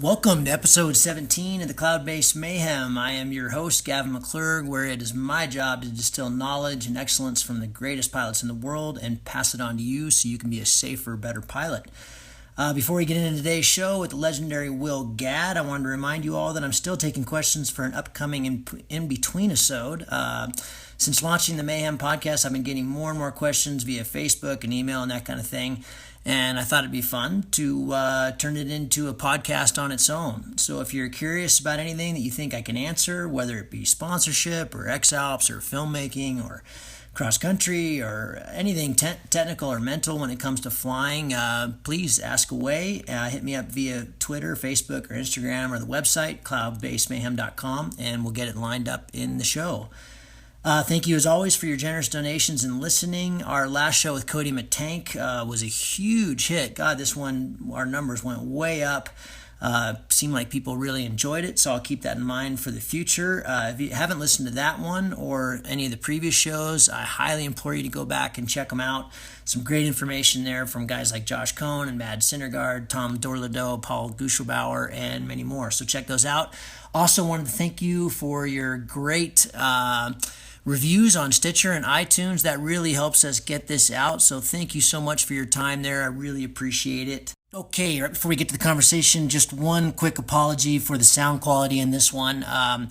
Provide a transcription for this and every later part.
Welcome to episode 17 of the Cloud-Based Mayhem. I am your host, Gavin McClurg, where it is my job to distill knowledge and excellence from the greatest pilots in the world and pass it on to you so you can be a safer, better pilot. Before we get into today's show with the legendary Will Gadd, I wanted to remind you all that I'm still taking questions for an upcoming in-between-isode. Since launching the Mayhem podcast, I've been getting more and more questions via Facebook and email and that kind of thing. And I thought it'd be fun to turn it into a podcast on its own. So if you're curious about anything that you think I can answer, whether it be sponsorship or X-Alps or filmmaking or cross-country or anything technical or mental when it comes to flying, please ask away. Hit me up via Twitter, Facebook, or Instagram, or the website, cloudbasedmayhem.com, and we'll get it lined up in the show. Thank you as always for your generous donations and listening. Our last show with Cody Matank was a huge hit. God, this one, our numbers went way up. Seemed like people really enjoyed it, so I'll keep that in mind for the future. If you haven't listened to that one or any of the previous shows, I highly implore you to go back and check them out. Some great information there from guys like Josh Cohn and Mad Syndergaard, Tom Dorladeau, Paul Guschelbauer, and many more. So check those out. Also wanted to thank you for your great reviews on Stitcher and iTunes. That really helps us get this out. So thank you so much for your time there. I really appreciate it. Okay, right before we get to the conversation, just one quick apology for the sound quality in this one. A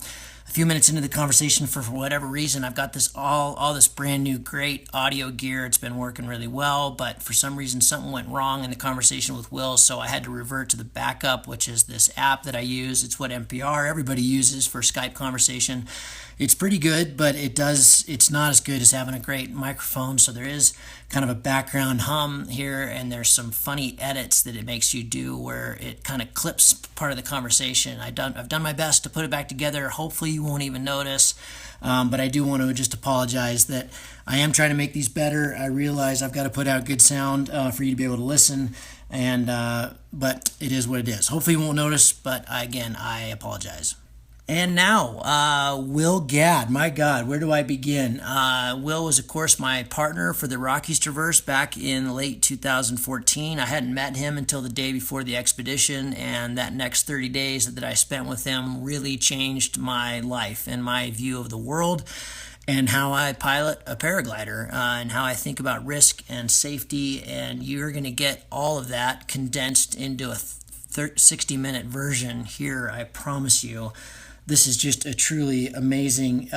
few minutes into the conversation, for whatever reason, I've got this all this brand new great audio gear. It's been working really well, but for some reason something went wrong in the conversation with Will, so I had to revert to the backup, which is this app that I use. It's what NPR, everybody uses for Skype conversation. It's pretty good, but it's not as good as having a great microphone, so there is kind of a background hum here, and there's some funny edits that it makes you do where it kind of clips part of the conversation. I've done my best to put it back together. Hopefully you won't even notice, but I do want to just apologize that I am trying to make these better. I realize I've got to put out good sound for you to be able to listen, and but it is what it is. Hopefully you won't notice, but again, I apologize. And now, Will Gadd. My God, where do I begin? Will was, of course, my partner for the Rockies Traverse back in late 2014. I hadn't met him until the day before the expedition, and that next 30 days that I spent with him really changed my life and my view of the world and how I pilot a paraglider and how I think about risk and safety. And you're going to get all of that condensed into a 60-minute version here, I promise you. This is just a truly amazing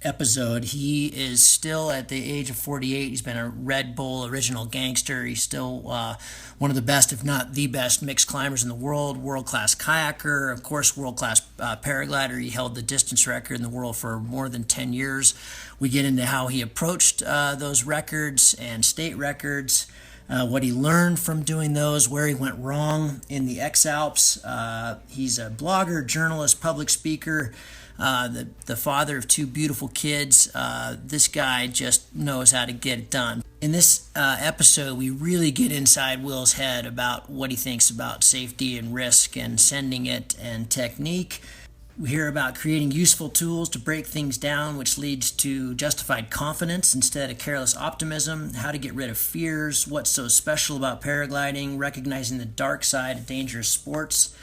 episode. He is still at the age of 48. He's been a Red Bull original gangster. He's still one of the best, if not the best, mixed climbers in the world, world-class kayaker, of course, world-class paraglider. He held the distance record in the world for more than 10 years. We get into how he approached those records and state records, what he learned from doing those, where he went wrong in the X-Alps. He's a blogger, journalist, public speaker, the father of two beautiful kids. This guy just knows how to get it done. In this episode, we really get inside Will's head about what he thinks about safety and risk and sending it and technique. We hear about creating useful tools to break things down, which leads to justified confidence instead of careless optimism, how to get rid of fears, what's so special about paragliding, recognizing the dark side of dangerous sports,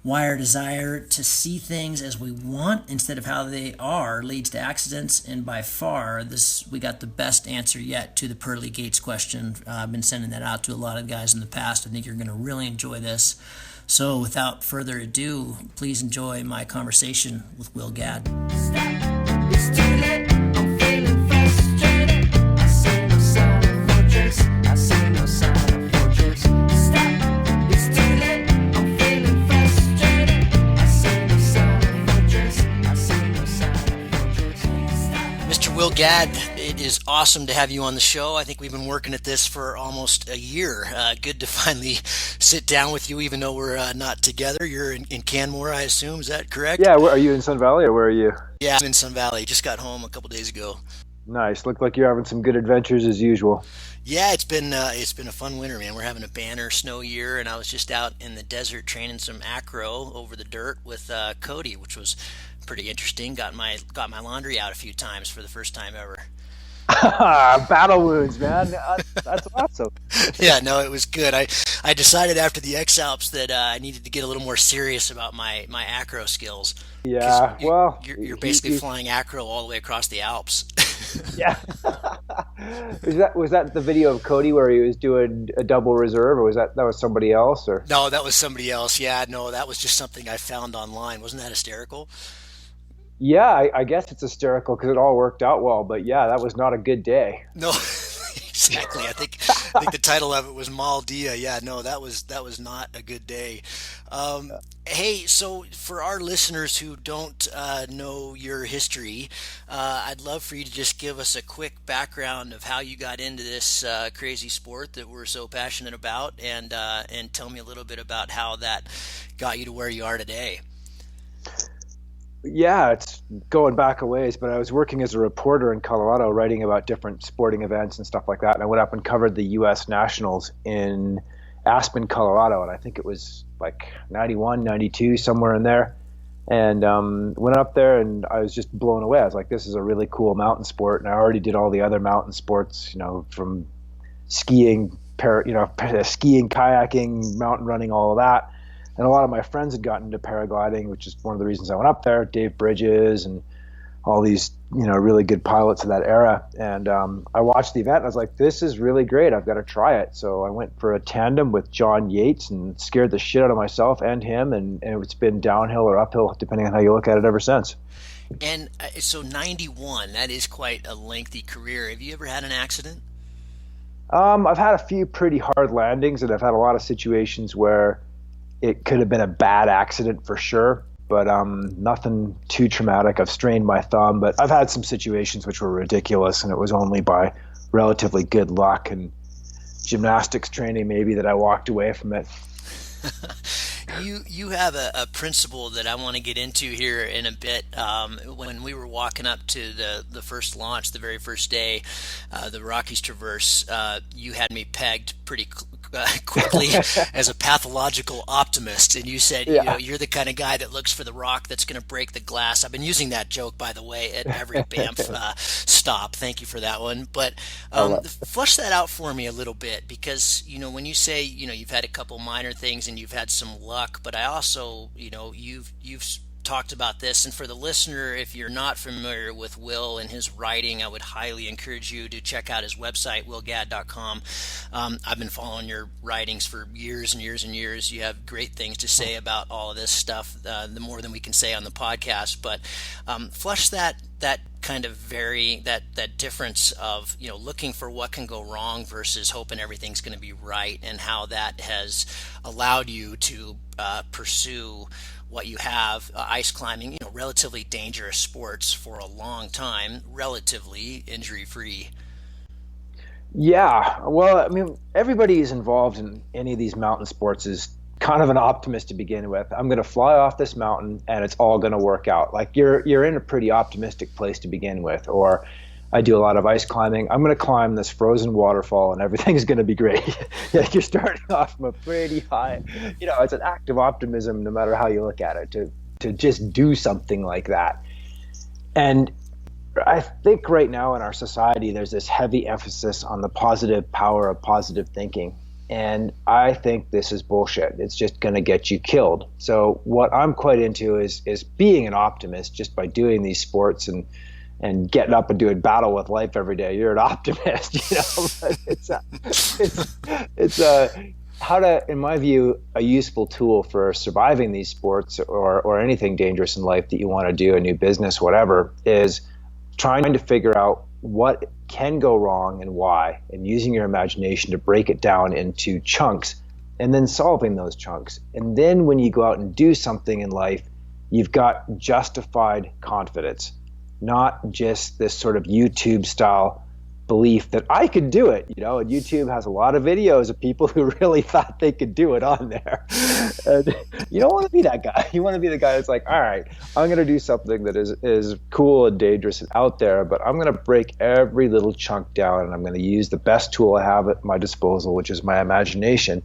why our desire to see things as we want instead of how they are leads to accidents, and by far, we got the best answer yet to the pearly gates question. I've been sending that out to a lot of guys in the past. I think you're going to really enjoy this. So without further ado, please enjoy my conversation with Will Gadd. It's too late. I'm feeling frustrated. I see no sign of fortress. I see no sign of fortress. Stop. It's too late. I'm feeling frustrated. I see no sign of fortress. I see no sign of fortress. Stop. Mr. Will Gadd, it is awesome to have you on the show. I think we've been working at this for almost a year. Good to finally sit down with you, even though we're not together. You're in Canmore, I assume. Is that correct? Yeah. Are you in Sun Valley, or where are you? Yeah, I'm in Sun Valley. Just got home a couple days ago. Nice. Looked like you're having some good adventures as usual. Yeah, it's been a fun winter, man. We're having a banner snow year, and I was just out in the desert training some acro over the dirt with Cody, which was pretty interesting. Got my laundry out a few times for the first time ever. Battle wounds, man. That's awesome. Yeah, no, it was good. I decided after the X Alps that I needed to get a little more serious about my acro skills because Yeah, well, you're basically flying acro all the way across the Alps. yeah. Was that the video of Cody where he was doing a double reserve, or was somebody else, or? No, that was somebody else. Yeah, no, that was just something I found online. Wasn't that hysterical? Yeah, I guess it's hysterical because it all worked out well, but yeah, that was not a good day. No, exactly. I think the title of it was Maldia. Yeah, no, that was not a good day. Hey, so for our listeners who don't know your history, I'd love for you to just give us a quick background of how you got into this crazy sport that we're so passionate about, and tell me a little bit about how that got you to where you are today. Yeah, it's going back a ways, but I was working as a reporter in Colorado, writing about different sporting events and stuff like that. And I went up and covered the U.S. Nationals in Aspen, Colorado, and I think it was like 91, 92, somewhere in there. And went up there, and I was just blown away. I was like, "This is a really cool mountain sport." And I already did all the other mountain sports, from skiing, skiing, kayaking, mountain running, all of that. And a lot of my friends had gotten into paragliding, which is one of the reasons I went up there. Dave Bridges and all these, really good pilots of that era. And I watched the event and I was like, this is really great. I've got to try it. So I went for a tandem with John Yates and scared the shit out of myself and him. And it's been downhill or uphill, depending on how you look at it, ever since. And so 91, that is quite a lengthy career. Have you ever had an accident? I've had a few pretty hard landings, and I've had a lot of situations where it could have been a bad accident for sure, but nothing too traumatic. I've strained my thumb, but I've had some situations which were ridiculous, and it was only by relatively good luck and gymnastics training maybe that I walked away from it. You have a principle that I want to get into here in a bit. When we were walking up to the first launch, the very first day, the Rockies Traverse, you had me pegged pretty quickly as a pathological optimist, and you said, Yeah. you're the kind of guy that looks for the rock that's going to break the glass. I've been using that joke, by the way, at every Banff stop. Thank you for that one. But I love flush that out for me a little bit, because when you say you've had a couple minor things and you've had some luck, but I also you've talked about this. And for the listener, if you're not familiar with Will and his writing, I would highly encourage you to check out his website, willgadd.com. I've been following your writings for years and years and years. You have great things to say about all of this stuff, the more than we can say on the podcast. But flush that kind of that difference of looking for what can go wrong versus hoping everything's going to be right, and how that has allowed you to pursue what you have, ice climbing, relatively dangerous sports for a long time, relatively injury free. Yeah, well, I mean, everybody who's involved in any of these mountain sports is kind of an optimist to begin with. I'm going to fly off this mountain and it's all going to work out. Like you're in a pretty optimistic place to begin with. Or I do a lot of ice climbing. I'm going to climb this frozen waterfall and everything's going to be great. Yeah, you're starting off from a pretty high, it's an act of optimism no matter how you look at it, to just do something like that. And I think right now in our society, there's this heavy emphasis on the positive power of positive thinking. And I think this is bullshit. It's just going to get you killed. So what I'm quite into is being an optimist just by doing these sports and getting up and doing battle with life every day. You're an optimist, But it's how to, in my view, a useful tool for surviving these sports or anything dangerous in life that you want to do, a new business, whatever, is trying to figure out what can go wrong and why, and using your imagination to break it down into chunks and then solving those chunks. And then when you go out and do something in life, you've got justified confidence, not just this sort of YouTube style belief that I could do it. And YouTube has a lot of videos of people who really thought they could do it on there. And you don't want to be that guy. You want to be the guy that's like, all right, I'm going to do something that is cool and dangerous and out there, but I'm going to break every little chunk down, and I'm going to use the best tool I have at my disposal, which is my imagination,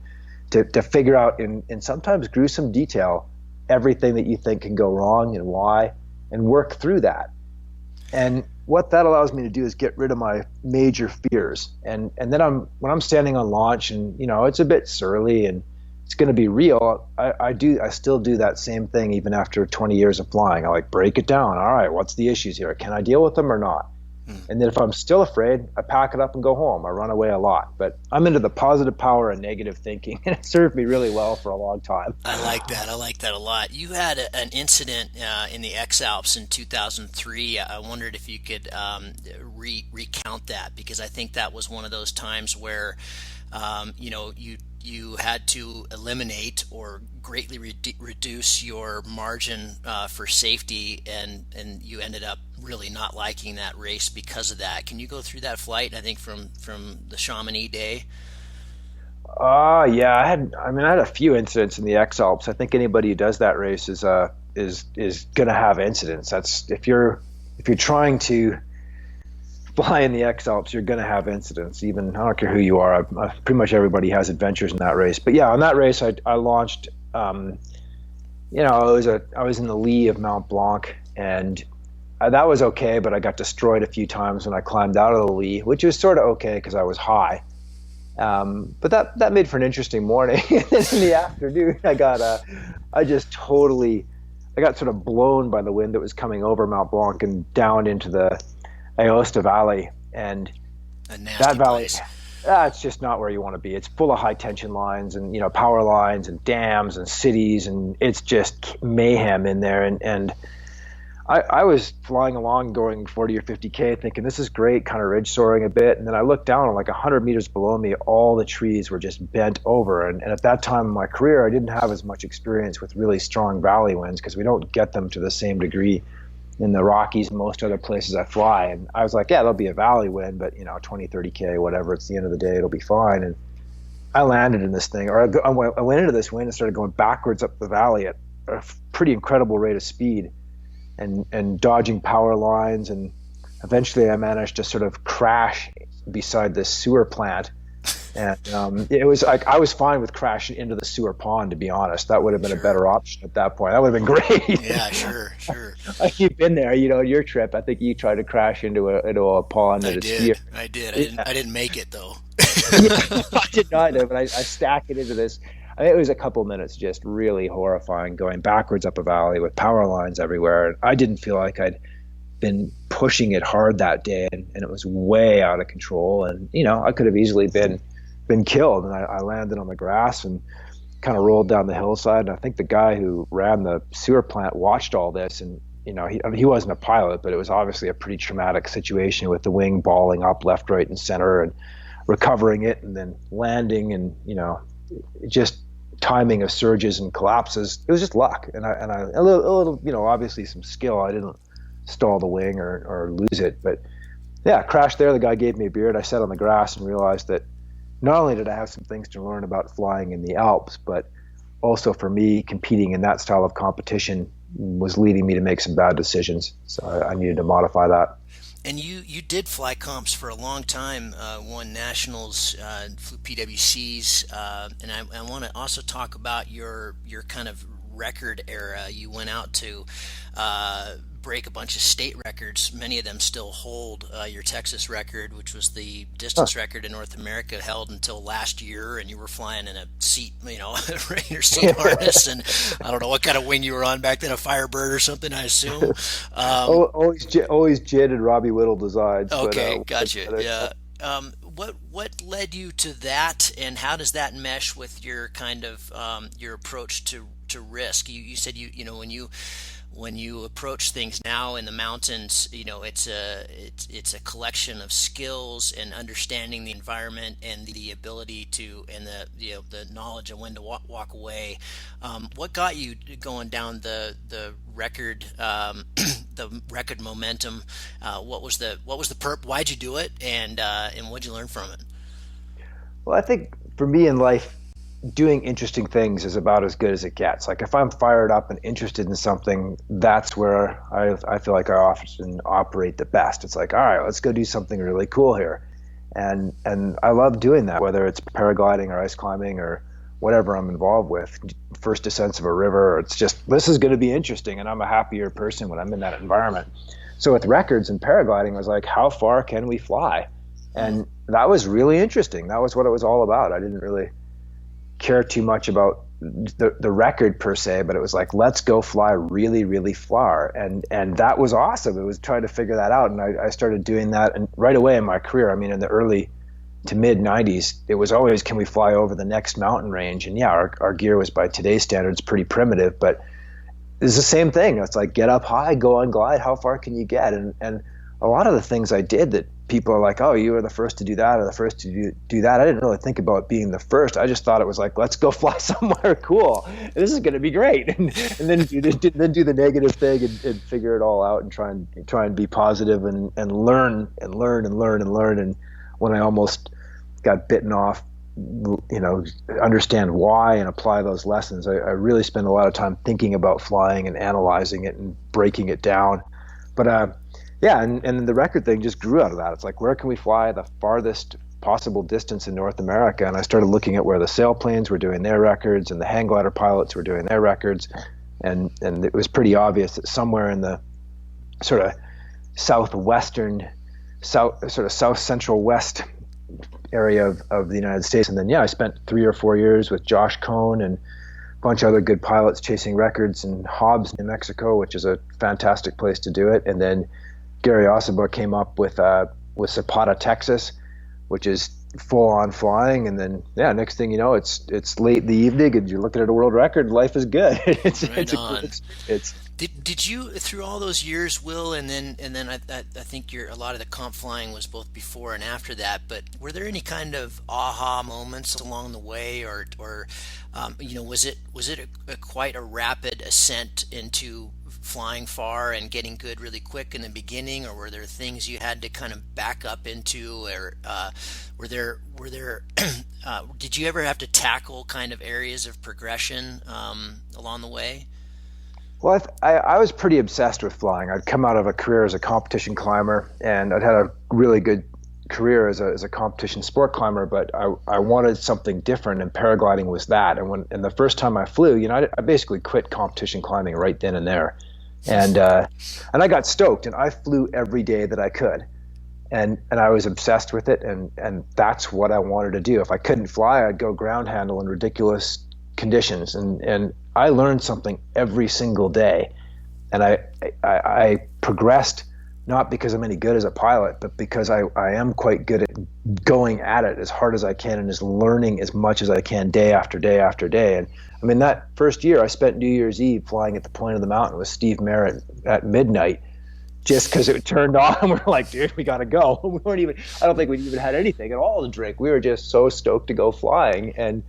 to figure out in sometimes gruesome detail everything that you think can go wrong and why, and work through that. And what that allows me to do is get rid of my major fears. And then when I'm standing on launch and, it's a bit surly and it's going to be real, I still do that same thing even after 20 years of flying. I break it down. All right, what's the issues here? Can I deal with them or not? And then if I'm still afraid, I pack it up and go home. I run away a lot. But I'm into the positive power and negative thinking, and it served me really well for a long time. I like that. I like that a lot. You had an incident in the X Alps in 2003. I wondered if you could recount that, because I think that was one of those times where you had to eliminate or greatly reduce your margin for safety, and you ended up really not liking that race because of that. Can you go through that flight? I think from the Chamonix day. Yeah, I had a few incidents in the X Alps. I think anybody who does that race is going to have incidents. That's if you're trying to fly in the X Alps, you're going to have incidents. Even I don't care who you are. Pretty much everybody has adventures in that race. But yeah, on that race, I launched. I was in the lee of Mount Blanc, and that was okay. But I got destroyed a few times when I climbed out of the lee, which was sort of okay because I was high. But that made for an interesting morning. And then in the afternoon, I got sort of blown by the wind that was coming over Mount Blanc and down into the Aosta Valley, and that valley, it's just not where you want to be. It's full of high tension lines and power lines and dams and cities, and it's just mayhem in there. And I was flying along, going 40 or 50K, thinking this is great, kind of ridge soaring a bit. And then I looked down, and 100 meters below me, all the trees were just bent over. And at that time in my career, I didn't have as much experience with really strong valley winds because we don't get them to the same degree in the Rockies and most other places I fly. And I was like, yeah, there'll be a valley wind, but 20, 30K, whatever, it's the end of the day, it'll be fine. And I landed in this thing, or I went into this wind and started going backwards up the valley at a pretty incredible rate of speed and dodging power lines. And eventually I managed to sort of crash beside this sewer plant. And it was I was fine with crashing into the sewer pond, to be honest. That would have been a better option at that point. That would have been great. Yeah, sure. You've been there, your trip. I think you tried to crash into a pond. I did. I didn't make it though. Yeah, I did not, but I stacked it into this. It was a couple minutes just really horrifying, going backwards up a valley with power lines everywhere. I didn't feel like I'd been pushing it hard that day, and it was way out of control. And I could have easily been killed. And I landed on the grass and kind of rolled down the hillside. And I think the guy who ran the sewer plant watched all this, and he wasn't a pilot, but it was obviously a pretty traumatic situation with the wing balling up left, right, and center, and recovering it and then landing, and just timing of surges and collapses. It was just luck, and I a little obviously some skill. I didn't stall the wing or lose it, but yeah, crashed there. The guy gave me a beer, and I sat on the grass and realized that not only did I have some things to learn about flying in the Alps, but also for me, competing in that style of competition was leading me to make some bad decisions. So I needed to modify that. And you did fly comps for a long time, won nationals, flew PWCs, and I want to also talk about your kind of record era. You went out to break a bunch of state records. Many of them still hold. Your Texas record, which was the distance record in North America, held until last year, and you were flying in a seat, regular seat harness, and I don't know what kind of wing you were on back then, a Firebird or something, I assume. Always JID and Robbie Whittle designs. Okay, gotcha. Yeah. What led you to that, and how does that mesh with your kind of your approach to risk? You said when you approach things now in the mountains, it's a collection of skills and understanding the environment and the ability to, and the knowledge of when to walk away. What got you going down the record the record momentum? What was the perp? Why'd you do it, and what'd you learn from it? Well, I think for me in life, doing interesting things is about as good as it gets. Like if I'm fired up and interested in something, that's where I feel like I often operate the best. It's like, all right, let's go do something really cool here. And I love doing that, whether it's paragliding or ice climbing or whatever I'm involved with, first descents of a river. It's just, this is going to be interesting, and I'm a happier person when I'm in that environment. So with records and paragliding, I was like, how far can we fly? And that was really interesting. That was what it was all about. I didn't really care too much about the record per se, but it was like, let's go fly really, really far. And that was awesome. It was trying to figure that out. And I started doing that, and right away in my career, I mean, in the early to mid 90s, it was always, can we fly over the next mountain range? And yeah, our gear was by today's standards pretty primitive, but it's the same thing. It's like, get up high, go on glide. How far can you get? And a lot of the things I did that people are like, oh, you were the first to do that or the first to do that. I didn't really think about being the first. I just thought it was like, let's go fly somewhere cool. This is going to be great. And then do the negative thing and figure it all out and try and be positive and learn. And when I almost got bitten off, understand why and apply those lessons. I really spend a lot of time thinking about flying and analyzing it and breaking it down. But yeah, and the record thing just grew out of that. It's like, where can we fly the farthest possible distance in North America? And I started looking at where the sailplanes were doing their records and the hang glider pilots were doing their records. And it was pretty obvious that somewhere in the sort of south central west area of the United States. And then, yeah, I spent 3 or 4 years with Josh Cohn and a bunch of other good pilots chasing records in Hobbs, New Mexico, which is a fantastic place to do it. And then Gary Osaba came up with Zapata, Texas, which is full on flying. And then, yeah, next thing you know, it's late in the evening and you're looking at a world record. Life is good. It's Did you, through all those years, Will, and then I think a lot of the comp flying was both before and after that, but were there any kind of aha moments along the way, or was it quite a rapid ascent into flying far and getting good really quick in the beginning, or were there things you had to kind of back up into, or were there did you ever have to tackle kind of areas of progression along the way? Well, I was pretty obsessed with flying. I'd come out of a career as a competition climber, and I'd had a really good career as a competition sport climber, but I wanted something different, and paragliding was that. And the first time I flew, I basically quit competition climbing right then and there. And I got stoked, and I flew every day that I could. And I was obsessed with it, and that's what I wanted to do. If I couldn't fly, I'd go ground handle in ridiculous conditions, and I learned something every single day. And I progressed, not because I'm any good as a pilot, but because I am quite good at going at it as hard as I can and just learning as much as I can day after day after day. And I mean, that first year I spent New Year's Eve flying at the point of the mountain with Steve Merritt at midnight, just because it turned on. And we're like, dude, we got to go. I don't think we even had anything at all to drink. We were just so stoked to go flying. And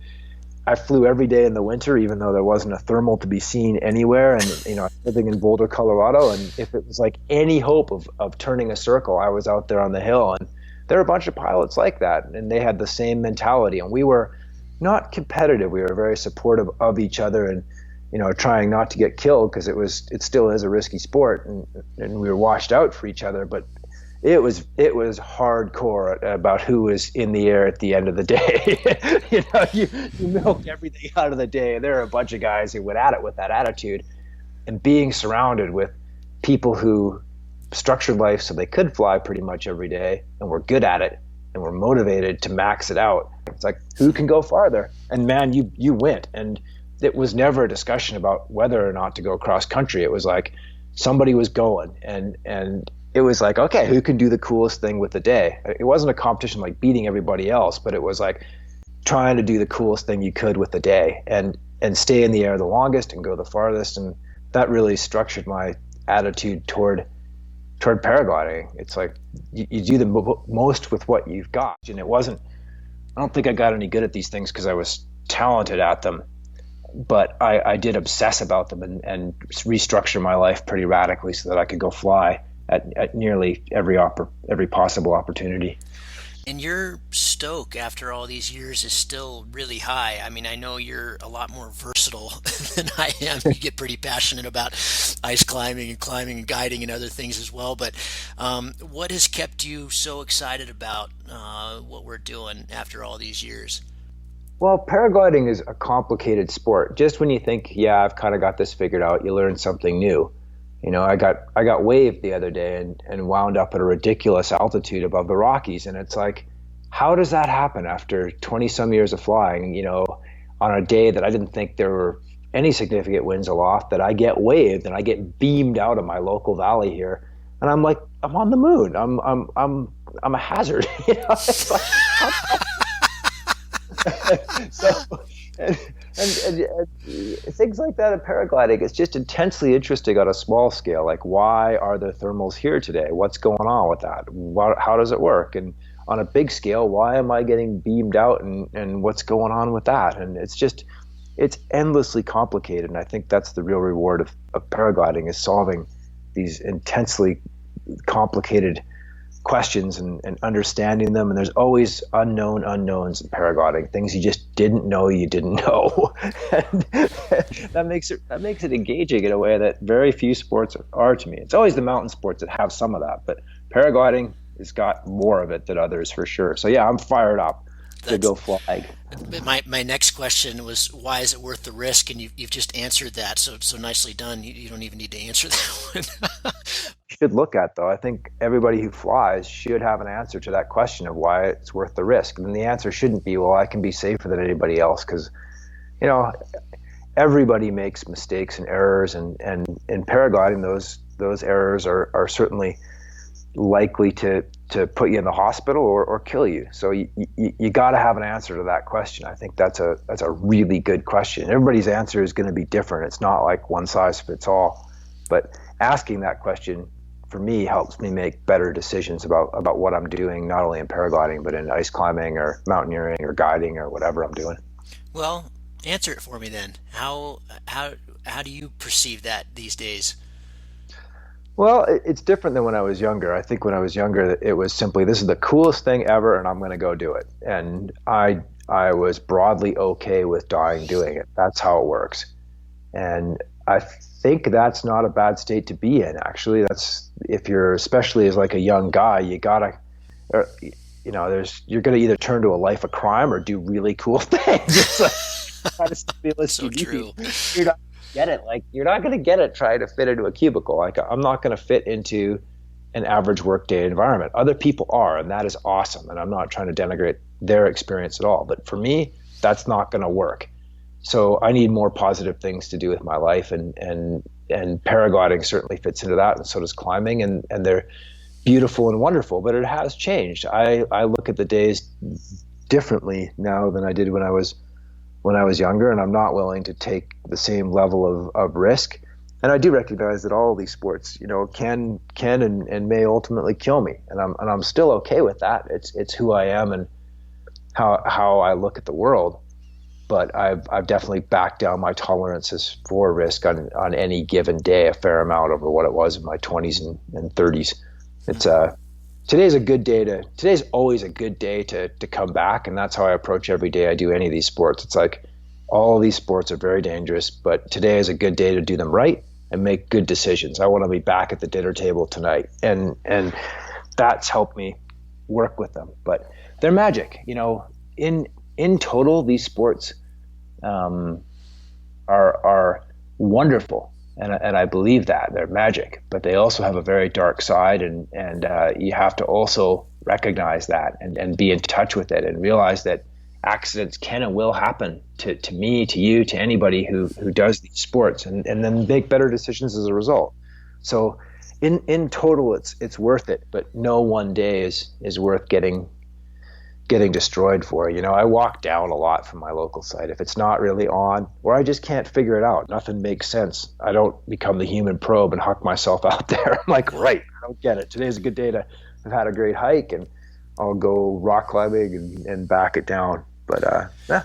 I flew every day in the winter, even though there wasn't a thermal to be seen anywhere. And, I'm living in Boulder, Colorado. And if it was like any hope of turning a circle, I was out there on the hill. And there were a bunch of pilots like that. And they had the same mentality. And we were not competitive. We were very supportive of each other and, trying not to get killed, because it still is a risky sport. And we were watched out for each other. But it was hardcore about who was in the air at the end of the day. You milk everything out of the day. And there are a bunch of guys who went at it with that attitude, and being surrounded with people who structured life so they could fly pretty much every day and were good at it and were motivated to max it out. It's like, who can go farther? And man, you went. And it was never a discussion about whether or not to go cross country. It was like somebody was going, and it was like, okay, who can do the coolest thing with the day? It wasn't a competition like beating everybody else, but it was like trying to do the coolest thing you could with the day and stay in the air the longest and go the farthest. And that really structured my attitude toward paragliding. It's like you do the most with what you've got. And I don't think I got any good at these things because I was talented at them, but I did obsess about them and restructure my life pretty radically so that I could go fly at nearly every possible opportunity. And your stoke after all these years is still really high. I mean, I know you're a lot more versatile than I am. You get pretty passionate about ice climbing and guiding and other things as well. But what has kept you so excited about what we're doing after all these years? Well, paragliding is a complicated sport. Just when you think, yeah, I've kind of got this figured out, you learn something new. I got waved the other day and wound up at a ridiculous altitude above the Rockies, and it's like, how does that happen after 20 some years of flying? On a day that I didn't think there were any significant winds aloft, that I get waved and I get beamed out of my local valley here, and I'm like, I'm on the moon. I'm a hazard. It's like, so and, and things like that in paragliding, it's just intensely interesting on a small scale. Like, why are there thermals here today? What's going on with that? How does it work? And on a big scale, why am I getting beamed out, and what's going on with that? And it's endlessly complicated. And I think that's the real reward of paragliding, is solving these intensely complicated questions and understanding them. And there's always unknown unknowns in paragliding, things you just didn't know you didn't know. And that makes it engaging in a way that very few sports are to me. It's always the mountain sports that have some of that, but paragliding has got more of it than others for sure. So yeah, I'm fired up to go fly. My next question was, why is it worth the risk? And you've just answered that, so nicely done. You don't even need to answer that one. Should look at, though, I think everybody who flies should have an answer to that question of why it's worth the risk. And the answer shouldn't be, well, I can be safer than anybody else, because everybody makes mistakes and errors, and in paragliding, those errors are certainly likely to put you in the hospital or kill you. So you got to have an answer to that question. I think that's a really good question. Everybody's answer is going to be different. It's not like one size fits all, but asking that question for me helps me make better decisions about what I'm doing, not only in paragliding, but in ice climbing or mountaineering or guiding or whatever I'm doing. Well, answer it for me then. How do you perceive that these days? Well, it's different than when I was younger. I think when I was younger, it was simply, this is the coolest thing ever, and I'm going to go do it. And I was broadly okay with dying doing it. That's how it works. And I think that's not a bad state to be in, actually. That's, if you're, especially as like a young guy, you're going to either turn to a life of crime or do really cool things. It's like, kind of stimulus So true. You're not get it. Like, you're not going to get it trying to fit into a cubicle. Like, I'm not going to fit into an average workday environment. Other people are, and that is awesome. And I'm not trying to denigrate their experience at all. But for me, that's not going to work. So I need more positive things to do with my life, and paragliding certainly fits into that, and so does climbing, and they're beautiful and wonderful. But it has changed. I look at the days differently now than I did when I was younger, and I'm not willing to take the same level of risk. And I do recognize that all of these sports, can and may ultimately kill me, and I'm still okay with that. It's who I am and how I look at the world. But I've definitely backed down my tolerances for risk on any given day a fair amount over what it was in my 20s and 30s. It's today's always a good day to come back, and that's how I approach every day I do any of these sports. It's like, all of these sports are very dangerous, but today is a good day to do them right and make good decisions. I want to be back at the dinner table tonight, and that's helped me work with them. But they're magic, in total, these sports are wonderful, and I believe that they're magic, but they also have a very dark side, and you have to also recognize that and be in touch with it, and realize that accidents can and will happen to me, to you, to anybody who does these sports, and then make better decisions as a result. So in total, it's worth it, but no one day is worth getting destroyed for. I walk down a lot from my local site. If it's not really on, or I just can't figure it out, nothing makes sense, I don't become the human probe and huck myself out there. I'm like, right, I don't get it. Today's a good day to have had a great hike, and I'll go rock climbing and back it down. But yeah.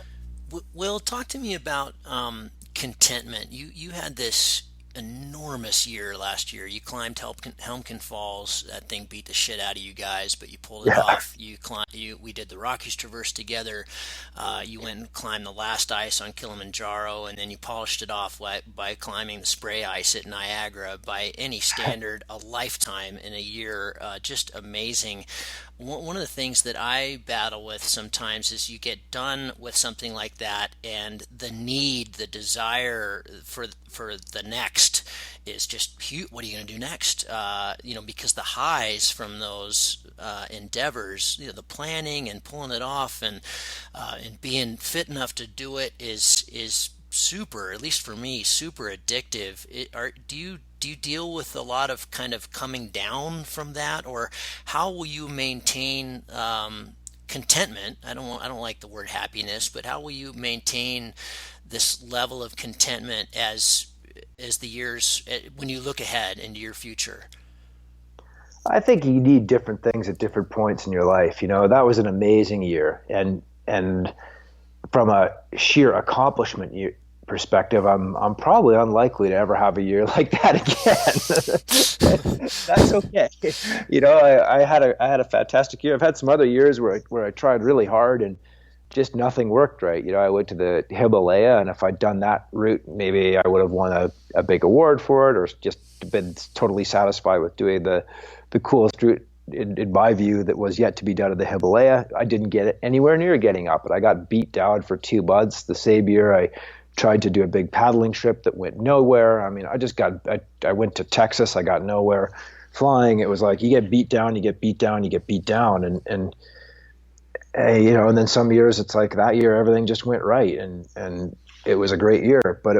Will, talk to me about contentment. You had this enormous year last year. You climbed Helmkin Falls. That thing beat the shit out of you guys, but you pulled it off. We did the Rockies Traverse together. You went and climbed the last ice on Kilimanjaro, and then you polished it off by climbing the spray ice at Niagara. By any standard, a lifetime in a year. Just amazing. One of the things that I battle with sometimes is you get done with something like that, and the desire for the next is just huge. What are you going to do next? Because the highs from those endeavors, the planning and pulling it off, and being fit enough to do it is super, at least for me, super addictive. Do you deal with a lot of kind of coming down from that, or how will you maintain contentment? I don't like the word happiness, but how will you maintain this level of contentment as the years, when you look ahead into your future? I think you need different things at different points in your life. That was an amazing year, and from a sheer accomplishment perspective, I'm probably unlikely to ever have a year like that again. That's okay. I had a fantastic year. I've had some other years where I tried really hard and just nothing worked right. I went to the Himalaya, and if I'd done that route, maybe I would have won a big award for it, or just been totally satisfied with doing the coolest route in my view that was yet to be done at the Himalaya. I didn't get it anywhere near getting up it. I got beat down for 2 months. The same year I tried to do a big paddling trip that went nowhere. I mean, I went to Texas. I got nowhere flying. It was like, you get beat down, you get beat down, you get beat down. And then some years it's like that year, everything just went right. And it was a great year, but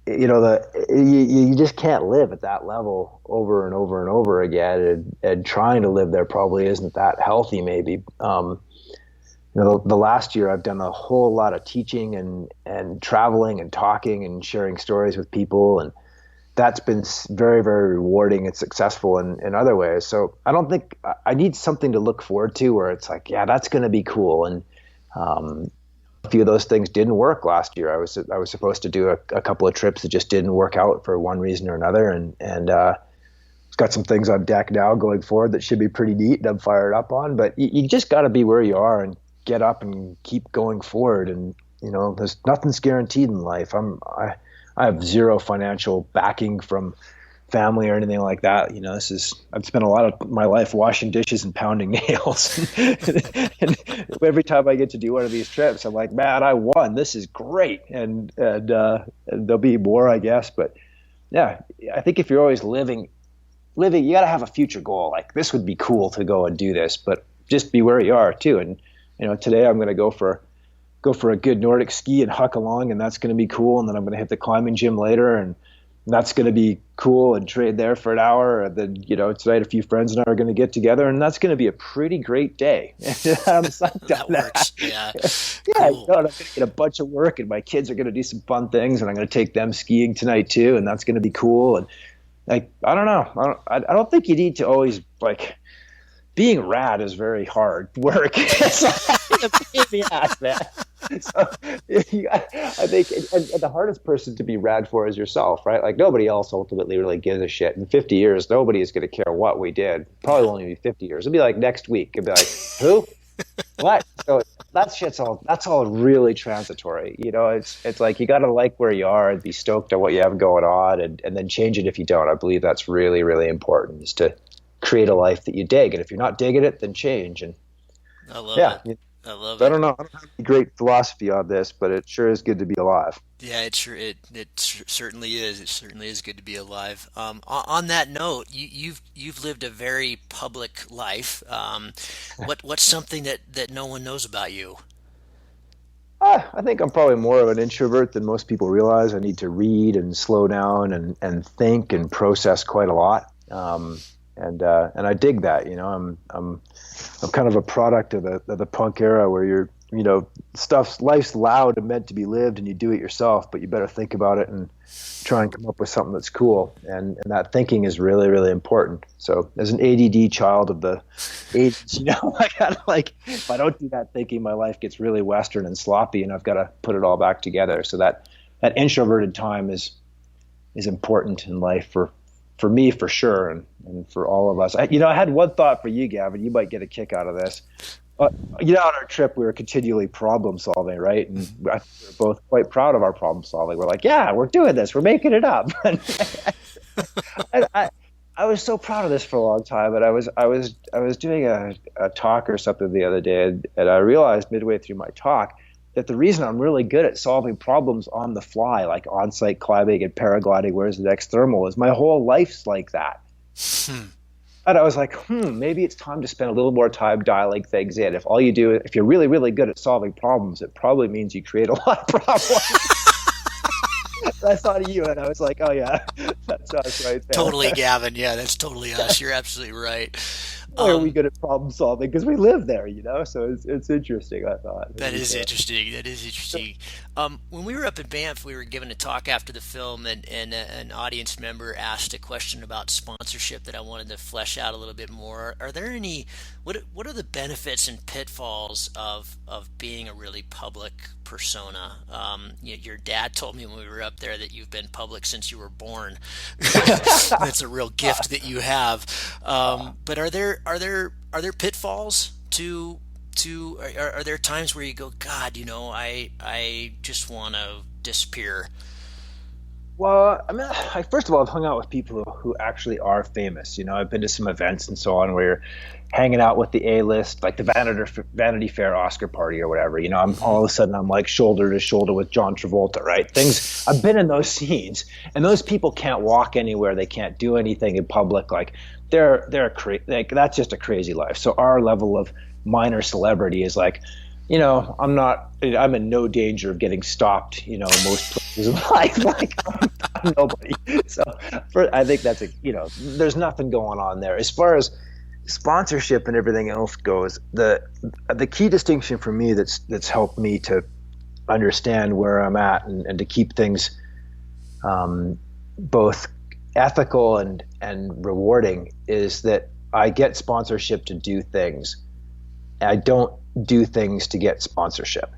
you just can't live at that level over and over and over again. And trying to live there probably isn't that healthy, maybe. The last year I've done a whole lot of teaching and traveling and talking and sharing stories with people. And that's been very, very rewarding and successful in other ways. So I don't think I need something to look forward to where it's like, yeah, that's going to be cool. And a few of those things didn't work last year. I was supposed to do a couple of trips that just didn't work out for one reason or another. And got some things on deck now going forward that should be pretty neat and I'm fired up on. But you just got to be where you are and get up and keep going forward. And there's nothing's guaranteed in life. I have zero financial backing from family or anything like that. I've spent a lot of my life washing dishes and pounding nails. and every time I get to do one of these trips, I'm like, man, I won. This is great. And there'll be more, I guess. But yeah, I think if you're always living, you got to have a future goal. Like, this would be cool to go and do this, but just be where you are too. And today I'm going to go for a good Nordic ski and huck along, and that's going to be cool. And then I'm going to hit the climbing gym later, and that's going to be cool, and trade there for an hour. And then, tonight a few friends and I are going to get together, and that's going to be a pretty great day. I'm that works. Yeah. Yeah. Cool. I'm going to get a bunch of work, and my kids are going to do some fun things, and I'm going to take them skiing tonight too, and that's going to be cool. And like, I don't know. I don't think you need to always, like, being rad is very hard work. It's like a pain in the ass, man. So I think and the hardest person to be rad for is yourself, right? Like, nobody else ultimately really gives a shit. In 50 years, nobody is going to care what we did. Probably won't even be 50 years. It'll be like next week. It'll be like, who? What? So that's all really transitory. It's like, you got to like where you are and be stoked on what you have going on, and then change it if you don't. I believe that's really, really important, is to create a life that you dig. And if you're not digging it, then change. And I love it. I love it. I don't know. I don't have any great philosophy on this, but it sure is good to be alive. Yeah, it certainly is. It certainly is good to be alive. On that note, you've lived a very public life. What's something that no one knows about you? I think I'm probably more of an introvert than most people realize. I need to read and slow down and think and process quite a lot. And I dig that. I'm kind of a product of the punk era, where life's loud and meant to be lived, and you do it yourself, but you better think about it and try and come up with something that's cool. And that thinking is really, really important. So as an ADD child of the 80s, I kind of like, if I don't do that thinking, my life gets really Western and sloppy, and I've got to put it all back together. So that introverted time is important in life for me, for sure, and for all of us. I had one thought for you, Gavin. You might get a kick out of this. On our trip, we were continually problem solving, right? And we were both quite proud of our problem solving. We're like, yeah, we're doing this. We're making it up. And I was so proud of this for a long time. And I was doing a talk or something the other day, and I realized midway through my talk that the reason I'm really good at solving problems on the fly, like on-site climbing and paragliding, where's the next thermal, is my whole life's like that. And I was like, maybe it's time to spend a little more time dialing things in. If you're really, really good at solving problems, it probably means you create a lot of problems. I thought of you, and I was like, oh yeah, that's us right there. Totally, Gavin. Yeah, that's totally us. You're absolutely right. Why are we good at problem solving? Because we live there, So it's interesting. I thought That is interesting. That is interesting. When we were up in Banff, we were given a talk after the film, and an audience member asked a question about sponsorship that I wanted to flesh out a little bit more. Are there any? What are the benefits and pitfalls of being a really public persona? Your dad told me when we were up there that you've been public since you were born. That's a real gift that you have. But are there pitfalls are there times where you go, God, I just want to disappear? Well, I mean, first of all, I've hung out with people who actually are famous. I've been to some events and so on where you're hanging out with the A-list, like the Vanity Fair Oscar party or whatever. I'm all of a sudden I'm like shoulder to shoulder with John Travolta, right? I've been in those scenes, and those people can't walk anywhere. They can't do anything in public. Like that's just a crazy life. So our level of minor celebrity is like, I'm in no danger of getting stopped, most places in life. Like I'm nobody. So I think that's there's nothing going on there. As far as sponsorship and everything else goes, the key distinction for me that's helped me to understand where I'm at and to keep things both ethical and rewarding is that I get sponsorship to do things. I don't do things to get sponsorship.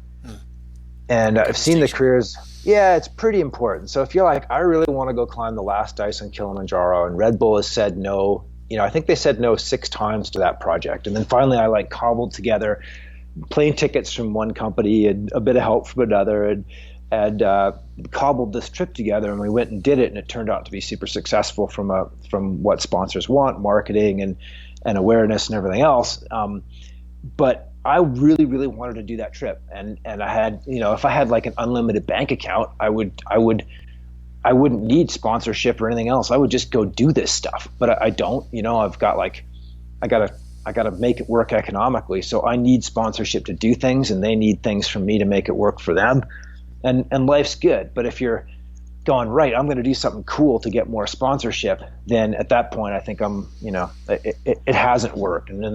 And I've seen the careers. Yeah, it's pretty important. So if you're like, I really want to go climb the last ice on Kilimanjaro, and Red Bull has said no, I think they said no 6 times to that project. And then finally I cobbled together plane tickets from one company and a bit of help from another and cobbled this trip together, and we went and did it, and it turned out to be super successful from what sponsors want, marketing and awareness and everything else. But I really, really wanted to do that trip, and I had, if I had like an unlimited bank account, I wouldn't need sponsorship or anything else. I would just go do this stuff, but I don't. I've got I gotta make it work economically, so I need sponsorship to do things, and they need things from me to make it work for them, and life's good. But if you're going, right, I'm going to do something cool to get more sponsorship, then at that point I think it hasn't worked. And then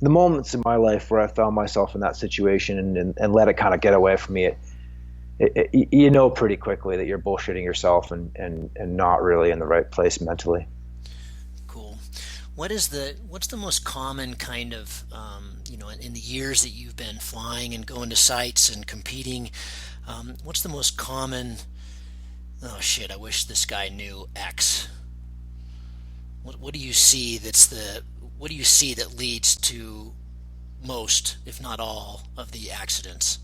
the moments in my life where I found myself in that situation and let it kind of get away from me, pretty quickly that you're bullshitting yourself and not really in the right place mentally. Cool. What's the most common kind of, in the years that you've been flying and going to sites and competing, what's the most common, oh shit, I wish this guy knew X? What do you see what do you see that leads to most, if not all, of the accidents?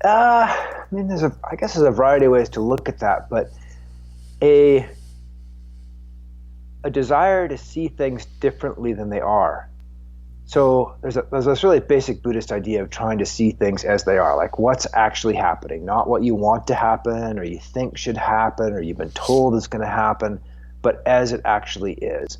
I mean, I guess there's a variety of ways to look at that, but a desire to see things differently than they are. So there's this really basic Buddhist idea of trying to see things as they are, like what's actually happening, not what you want to happen or you think should happen or you've been told is going to happen, but as it actually is.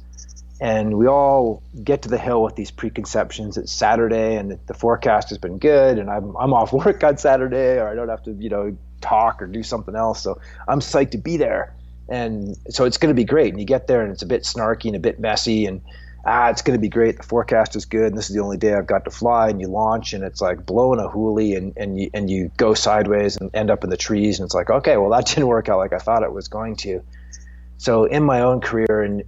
And we all get to the hill with these preconceptions. It's Saturday and the forecast has been good, and I'm off work on Saturday, or I don't have to talk or do something else, so I'm psyched to be there. And so it's going to be great. And you get there and it's a bit snarky and a bit messy, and it's going to be great. The forecast is good, and this is the only day I've got to fly. And you launch, and it's like blowing a hoolie, and you go sideways and end up in the trees. And it's like, okay, well, that didn't work out like I thought it was going to. So in my own career, and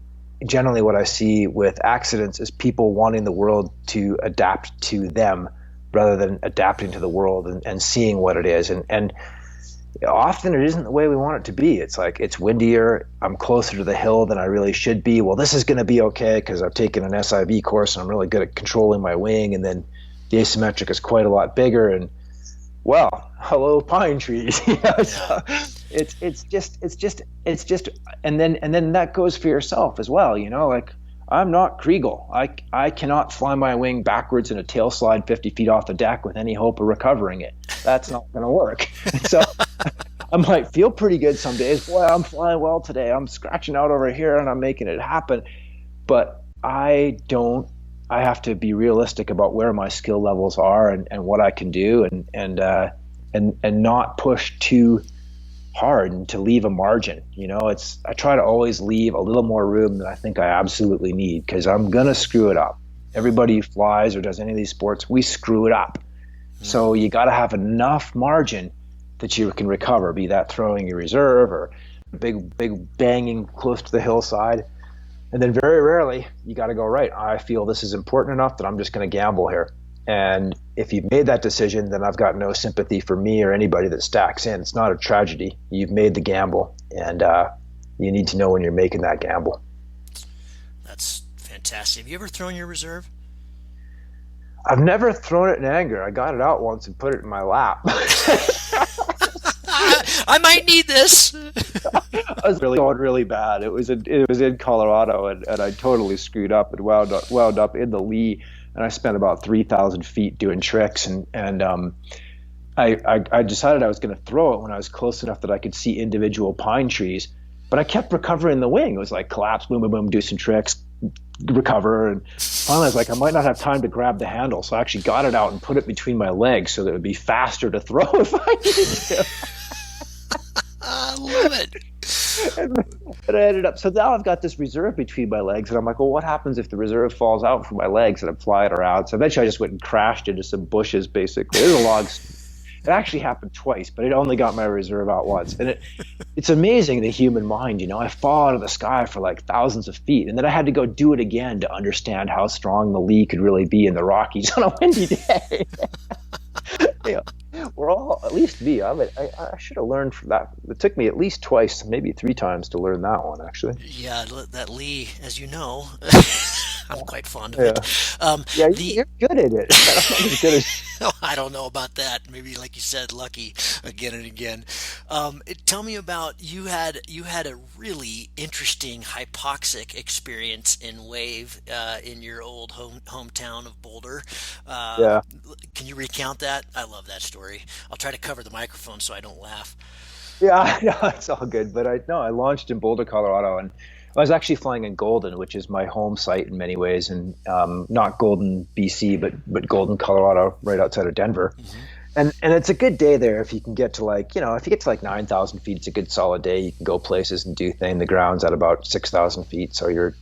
generally what I see with accidents is people wanting the world to adapt to them rather than adapting to the world and seeing what it is. And often it isn't the way we want it to be. It's like, it's windier, I'm closer to the hill than I really should be. Well, this is going to be okay because I've taken an SIV course and I'm really good at controlling my wing. And then the asymmetric is quite a lot bigger. And well, hello, pine trees. So it's just, and then that goes for yourself as well. Like I'm not Kriegel. I cannot fly my wing backwards in a tail slide 50 feet off the deck with any hope of recovering it. That's not going to work. So I might feel pretty good some days. Boy, I'm flying well today. I'm scratching out over here and I'm making it happen. But I have to be realistic about where my skill levels are and what I can do and not push too hard and to leave a margin. I try to always leave a little more room than I think I absolutely need, because I'm gonna screw it up. Everybody who flies or does any of these sports, we screw it up. So you got to have enough margin that you can recover, be that throwing your reserve or big banging close to the hillside. And then very rarely you got to go, right, I feel this is important enough that I'm just going to gamble here. And if you've made that decision, then I've got no sympathy for me or anybody that stacks in. It's not a tragedy. You've made the gamble, and you need to know when you're making that gamble. That's fantastic. Have you ever thrown your reserve? I've never thrown it in anger. I got it out once and put it in my lap. I might need this. I was really going really bad. It was in Colorado, and I totally screwed up and wound up in the lee. And I spent about 3,000 feet doing tricks, and I decided I was going to throw it when I was close enough that I could see individual pine trees. But I kept recovering the wing. It was like collapse, boom, boom, boom, do some tricks, recover. And finally I was like, I might not have time to grab the handle. So I actually got it out and put it between my legs so that it would be faster to throw if I needed to. I love it. And I ended up, so now I've got this reserve between my legs, and I'm like, well, what happens if the reserve falls out from my legs and I'm flying around? So eventually I just went and crashed into some bushes, basically. There's a log. It actually happened twice, but it only got my reserve out once. And it's amazing, the human mind, I fall out of the sky for like thousands of feet, and then I had to go do it again to understand how strong the lee could really be in the Rockies on a windy day. We're all, at least me, I should have learned from that. It took me at least twice, maybe 3 times to learn that one, actually. Yeah, that lee, as you know, I'm quite fond of it. You're good at it. I'm not as good as... I don't know about that. Maybe, like you said, lucky again and again. Tell me about, you had a really interesting hypoxic experience in wave in your old hometown of Boulder. Can you recount that? I love that story. I'll try to cover the microphone so I don't laugh. Yeah, no, it's all good. But I launched in Boulder, Colorado, and I was actually flying in Golden, which is my home site in many ways, and not Golden, BC, but Golden, Colorado, right outside of Denver. Mm-hmm. And it's a good day there if you can get to if you get to 9,000 feet, it's a good solid day. You can go places and do things. The ground's at about 6,000 feet, so you're,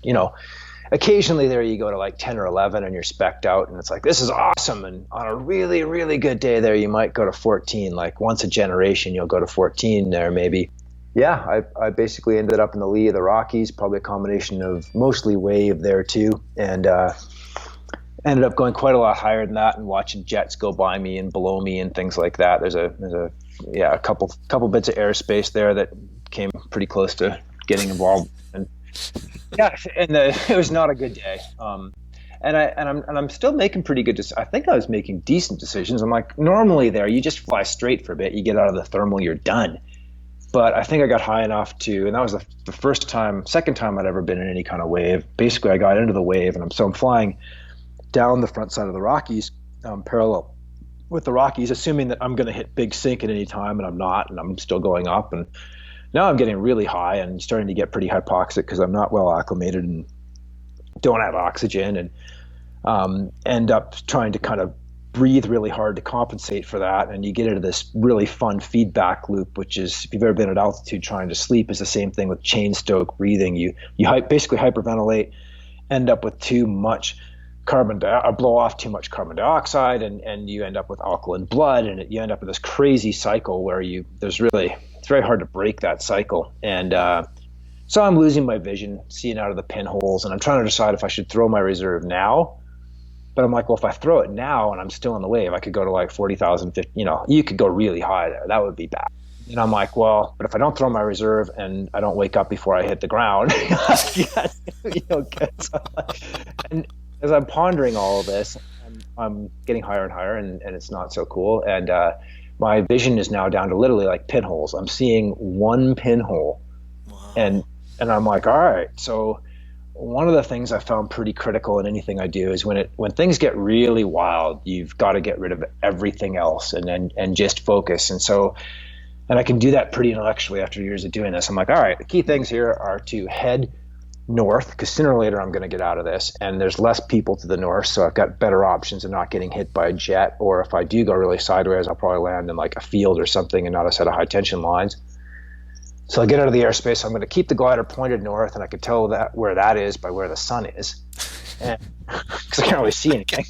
occasionally there you go to 10 or 11 and you're specced out, and it's like, this is awesome. And on a really, really good day there, you might go to 14. Like once a generation, you'll go to 14 there maybe. Yeah, I basically ended up in the lee of the Rockies, probably a combination of mostly wave there too, and ended up going quite a lot higher than that and watching jets go by me and below me and things like that. There's a couple bits of airspace there that came pretty close to getting involved, and it was not a good day. And I'm still making pretty good. I think I was making decent decisions. I'm like, normally there you just fly straight for a bit, you get out of the thermal, you're done. But I think I got high enough and that was the second time I'd ever been in any kind of wave. Basically, I got into the wave, and I'm flying down the front side of the Rockies, parallel with the Rockies, assuming that I'm going to hit big sink at any time, and I'm not, and I'm still going up. And now I'm getting really high and starting to get pretty hypoxic because I'm not well acclimated and don't have oxygen, and end up trying to kind of breathe really hard to compensate for that, and you get into this really fun feedback loop, which is, if you've ever been at altitude trying to sleep, is the same thing with chain stoke breathing. You basically hyperventilate, end up with too much blow off too much carbon dioxide, and you end up with alkaline blood, and you end up with this crazy cycle where it's very hard to break that cycle. And so I'm losing my vision, seeing out of the pinholes, and I'm trying to decide if I should throw my reserve now. But I'm like, well, if I throw it now and I'm still in the wave, I could go to 40,000, 50, you could go really high there. That would be bad. And I'm like, well, but if I don't throw my reserve and I don't wake up before I hit the ground, and as I'm pondering all of this, I'm getting higher and higher, and it's not so cool. And my vision is now down to literally pinholes. I'm seeing one pinhole. Wow. And I'm like, all right, so one of the things I found pretty critical in anything I do is when things get really wild, you've got to get rid of everything else and just focus. And I can do that pretty intellectually after years of doing this. I'm like, all right, the key things here are to head north, because sooner or later I'm going to get out of this, and there's less people to the north, so I've got better options of not getting hit by a jet, or if I do go really sideways, I'll probably land in like a field or something and not a set of high tension lines. So I get out of the airspace. I'm going to keep the glider pointed north, and I can tell that where that is by where the sun is, because I can't really see anything.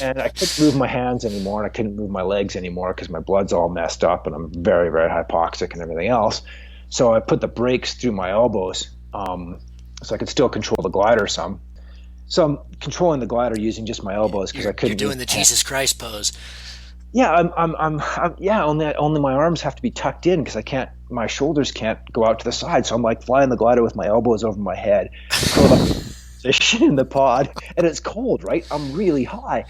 And I couldn't move my hands anymore, and I couldn't move my legs anymore because my blood's all messed up, and I'm very, very hypoxic and everything else. So I put the brakes through my elbows, so I could still control the glider some. So I'm controlling the glider using just my elbows because I couldn't. You're doing the Jesus Christ pose. Yeah, only my arms have to be tucked in because my shoulders can't go out to the side. So I'm like flying the glider with my elbows over my head, curled up position in the pod, and it's cold, right? I'm really high,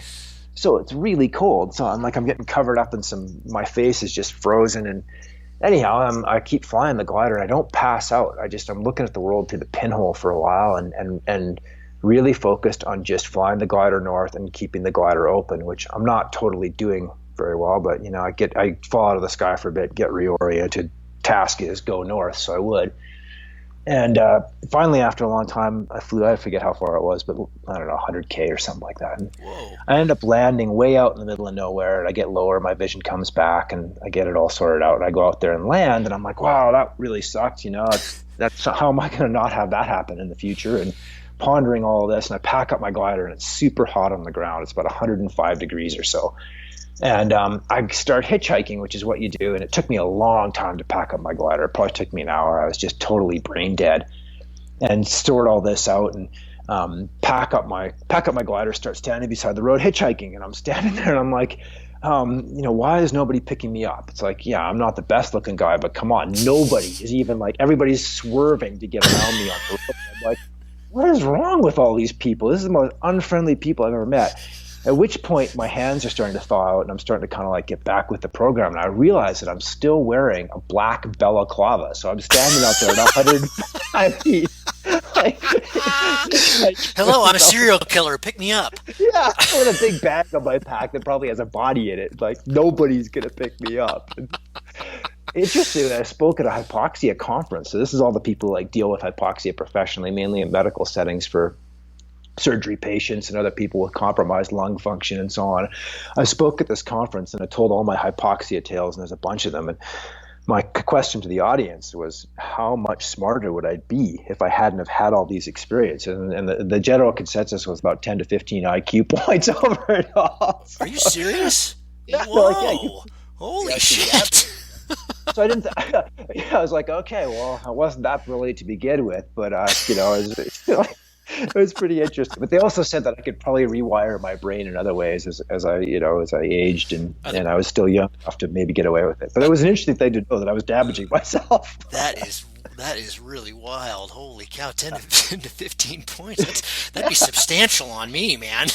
so it's really cold. So I'm getting covered up in my face is just frozen. And anyhow, I keep flying the glider, and I don't pass out. I'm looking at the world through the pinhole for a while, and really focused on just flying the glider north and keeping the glider open, which I'm not totally doing very well, but I fall out of the sky for a bit, get reoriented. Task is go north, so I would. And finally, after a long time, I flew. I forget how far it was, but I don't know, 100K or something like that. And I end up landing way out in the middle of nowhere, and I get lower. My vision comes back, and I get it all sorted out. And I go out there and land, and I'm like, wow, that really sucked. That's how am I going to not have that happen in the future? And pondering all of this, and I pack up my glider, and it's super hot on the ground. It's about 105 degrees or so. And I start hitchhiking, which is what you do. And it took me a long time to pack up my glider. It probably took me an hour. I was just totally brain dead, and stored all this out and pack up my glider, start standing beside the road hitchhiking. And I'm standing there and I'm like, why is nobody picking me up? It's like, yeah, I'm not the best looking guy, but come on, nobody is even everybody's swerving to get around me on the road. I'm like, what is wrong with all these people? This is the most unfriendly people I've ever met. At which point my hands are starting to thaw out, and I'm starting to kind of get back with the program. And I realize that I'm still wearing a black balaclava. So I'm standing out there at 105 feet. Hello, I'm a serial killer. Pick me up. Yeah, with a big bag on my back that probably has a body in it. Nobody's going to pick me up. Interesting, I spoke at a hypoxia conference. So this is all the people who deal with hypoxia professionally, mainly in medical settings for surgery patients and other people with compromised lung function and so on. I spoke at this conference, and I told all my hypoxia tales, and there's a bunch of them. And my question to the audience was, how much smarter would I be if I hadn't have had all these experiences? And the general consensus was about 10 to 15 IQ points over it all. Are you serious? Yeah, Whoa. Holy shit. So I didn't. I was like, okay, well, I wasn't that brilliant to begin with, but it was pretty interesting. But they also said that I could probably rewire my brain in other ways as I aged, and I was still young enough to maybe get away with it. But it was an interesting thing to know that I was damaging myself. That is really wild. Holy cow, 10 to 15 points. That'd be substantial on me, man.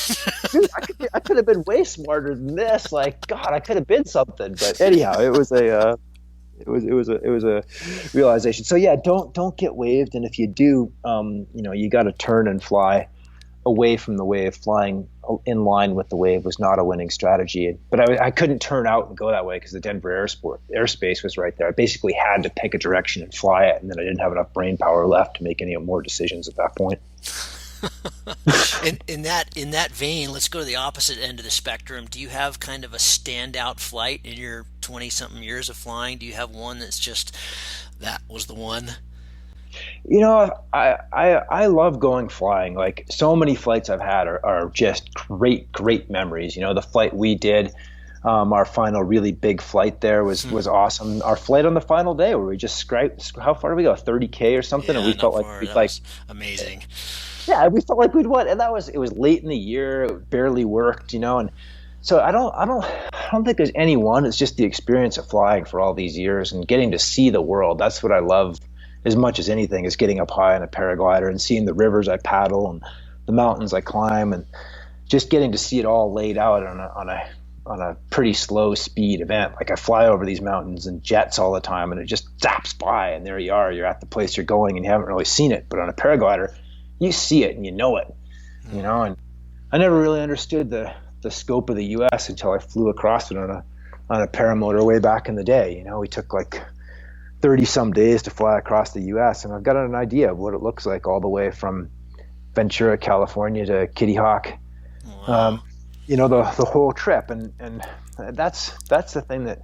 Dude, I could have been way smarter than this. God, I could have been something. But anyhow, it was a realization. So yeah, don't get waved, and if you do, you got to turn and fly away from the wave. Flying in line with the wave was not a winning strategy. But I couldn't turn out and go that way because the Denver airspace was right there. I basically had to pick a direction and fly it, and then I didn't have enough brain power left to make any more decisions at that point. in that vein, let's go to the opposite end of the spectrum. Do you have kind of a standout flight in your 20-something years of flying? Do you have one that's just, that was the one? I love going flying. So many flights I've had are just great memories. The flight we did, our final really big flight there was awesome. Our flight on the final day where we just how far did we go? 30K or something, yeah, and we felt was amazing. Yeah, we felt like we'd won, and it was late in the year. It barely worked, and so I don't think there's any one. It's just the experience of flying for all these years and getting to see the world. That's what I love as much as anything, is getting up high on a paraglider and seeing the rivers I paddle and the mountains I climb, and just getting to see it all laid out on a pretty slow speed event. I fly over these mountains in jets all the time, and it just zaps by, and there you are. You're at the place you're going, and you haven't really seen it. But on a paraglider, you see it and you know it, you know. And I never really understood the scope of the U.S. until I flew across it on a paramotor way back in the day. You know, we took like 30 some days to fly across the U.S. and I've got an idea of what it looks like all the way from Ventura, California to Kitty Hawk. Wow. You know, the whole trip, and that's the thing that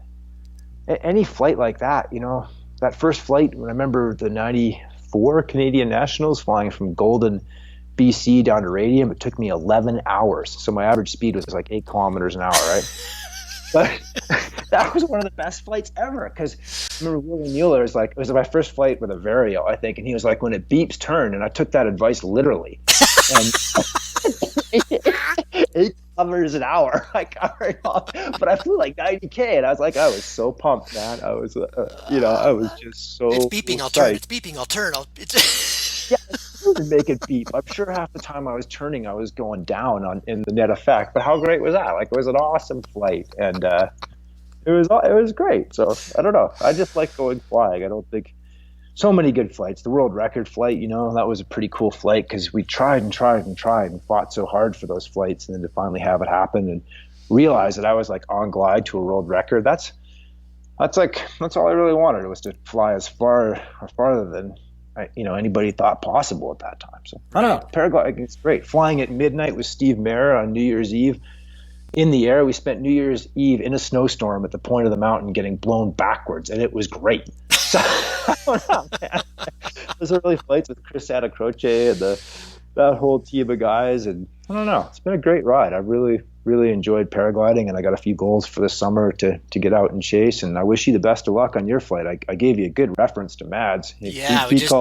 any flight like that, you know, that first flight, when I remember the 94 Canadian Nationals flying from Golden, BC down to Radium, it took me 11 hours. So my average speed was like 8 kilometers an hour, right? But that was one of the best flights ever, because I remember Willie Mueller was like, it was my first flight with a Vario, I think, and he was like, when it beeps, turn, and I took that advice literally. And 8 kilometers an hour, like, but I flew like 90K, and I was like, I was so pumped, man. I was, you know, I was just so. It's beeping. I'll turn. It's beeping. I'll turn. Yeah, it would make it beep. I'm sure half the time I was turning, I was going down in the net effect. But how great was that? Like, it was an awesome flight, and it was great. So I don't know. I just like going flying. I don't think so many good flights. The world record flight, you know, that was a pretty cool flight because we tried and fought so hard for those flights, and then to finally have it happen and realize that I was like on glide to a world record. That's all I really wanted, was to fly as far or farther than anybody thought possible at that time. So I don't know. Paragliding is great. Flying at midnight with Steve Mayer on New Year's Eve in the air. We spent New Year's Eve in a snowstorm at the point of the mountain getting blown backwards, and it was great. So I don't know, man. Those early flights with Chris Croce and that whole team of guys, and I don't know. It's been a great ride. I really, really enjoyed paragliding, and I got a few goals for this summer to get out and chase. And I wish you the best of luck on your flight. I gave you a good reference to Mads. Yeah, we just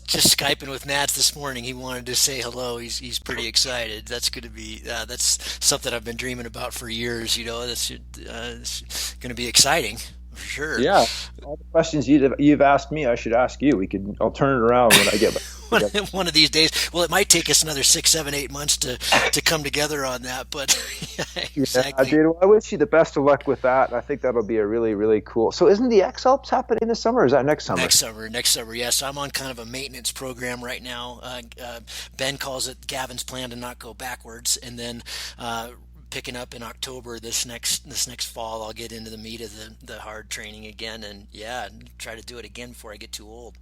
Skyping with Mads this morning. He wanted to say hello. He's pretty excited. That's going to be that's something I've been dreaming about for years. You know, it's going to be exciting. For sure. Yeah, all the questions you've asked me, I should ask you. I'll turn it around when I get back. One of these days. Well, it might take us another 6, 7, 8 months to come together on that, but yeah, exactly. Yeah, dude, well, I wish you the best of luck with that. I think that'll be a really, really cool. So, isn't the X Alps happening this summer? Or is that next summer? Next summer. Yes, I'm on kind of a maintenance program right now. Ben calls it Gavin's plan to not go backwards, and then. Picking up in October this next fall, I'll get into the meat of the hard training again, and try to do it again before I get too old.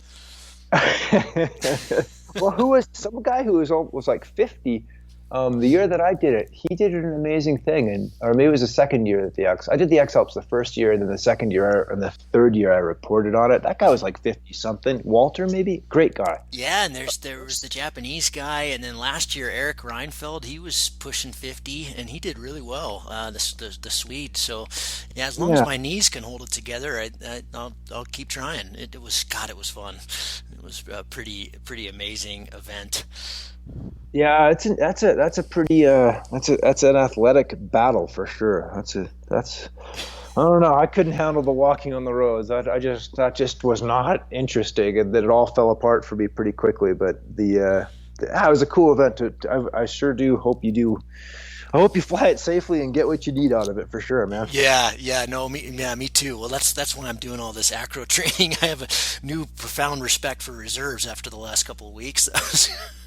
Well, who was some guy who was like 50? The year that I did it, he did an amazing thing, or maybe it was the second year that I did the X Alps the first year, and then the second year and the third year I reported on it. That guy was like 50 something. Walter, maybe, great guy. Yeah, and there was the Japanese guy, and then last year Eric Reinfeld, he was pushing 50, and he did really well. The Swede. So yeah, as long as my knees can hold it together, I'll keep trying. It was fun. It was a pretty amazing event. Yeah, that's an athletic battle for sure. I don't know. I couldn't handle the walking on the roads. That just was not interesting, and then it all fell apart for me pretty quickly. But it was a cool event. I sure do hope you do. I hope you fly it safely and get what you need out of it for sure, man. Me too. Well, that's why I'm doing all this acro training. I have a new profound respect for reserves after the last couple of weeks.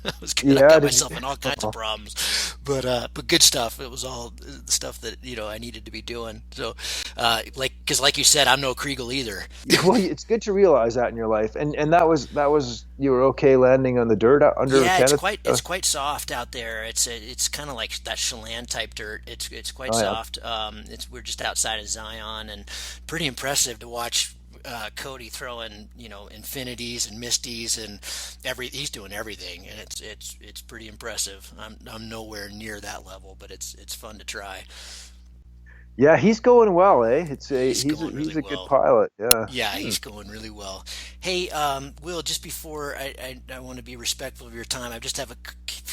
I got myself in all kinds of problems, but good stuff. It was all the stuff that I needed to be doing. So, because like you said, I'm no Kriegel either. Well, it's good to realize that in your life, and that was you were okay landing on the dirt under. Yeah, it's quite soft out there. It's kind of like that Chelan type dirt. It's quite soft. Yeah. We're just outside of Zion, and pretty impressive to watch. Cody throwing infinities and misties and he's doing everything, and it's pretty impressive. I'm nowhere near that level, but it's fun to try. Yeah, he's going well, eh? He's a good pilot. Yeah, he's going really well. Hey, Will, just before I want to be respectful of your time, I just have a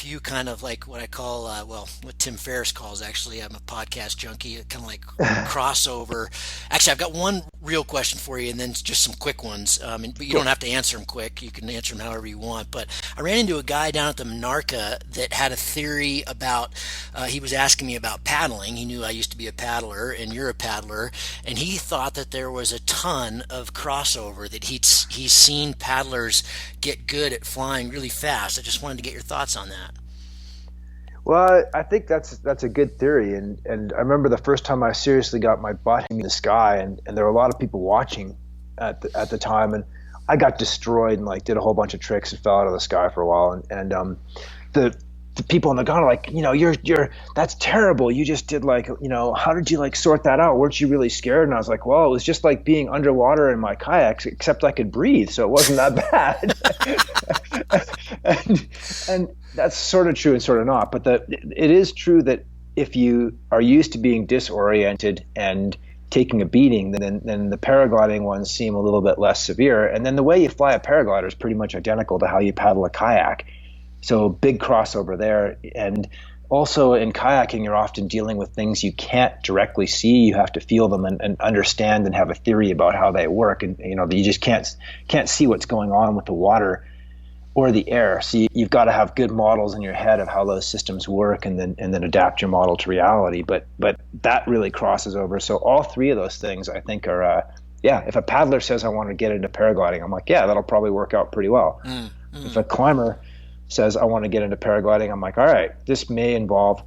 few kind of like what I call, what Tim Ferriss calls, actually, I'm a podcast junkie, kind of like crossover. Actually, I've got one real question for you and then just some quick ones. But you don't have to answer them quick. You can answer them however you want. But I ran into a guy down at the Minarca that had a theory about, he was asking me about paddling. He knew I used to be a paddler and you're a paddler. And he thought that there was a ton of crossover, that he's seen paddlers get good at flying really fast. I just wanted to get your thoughts on that. Well, I think that's a good theory, and I remember the first time I seriously got my butt in the sky, and there were a lot of people watching at the time, and I got destroyed and like did a whole bunch of tricks and fell out of the sky for a while, and the people in the gun are like, you're that's terrible. You just did like, how did you like sort that out? Weren't you really scared? And I was like, well, it was just like being underwater in my kayaks, except I could breathe, so it wasn't that bad. and that's sort of true and sort of not. But it is true that if you are used to being disoriented and taking a beating, then the paragliding ones seem a little bit less severe. And then the way you fly a paraglider is pretty much identical to how you paddle a kayak. So big crossover there. And also in kayaking, you're often dealing with things you can't directly see. You have to feel them and understand and have a theory about how they work. And you just can't see what's going on with the water or the air. So you've got to have good models in your head of how those systems work, and then adapt your model to reality. But that really crosses over. So all three of those things, I think, are if a paddler says I want to get into paragliding, I'm like, yeah, that'll probably work out pretty well. If a climber says I want to get into paragliding, I'm like, all right, this may involve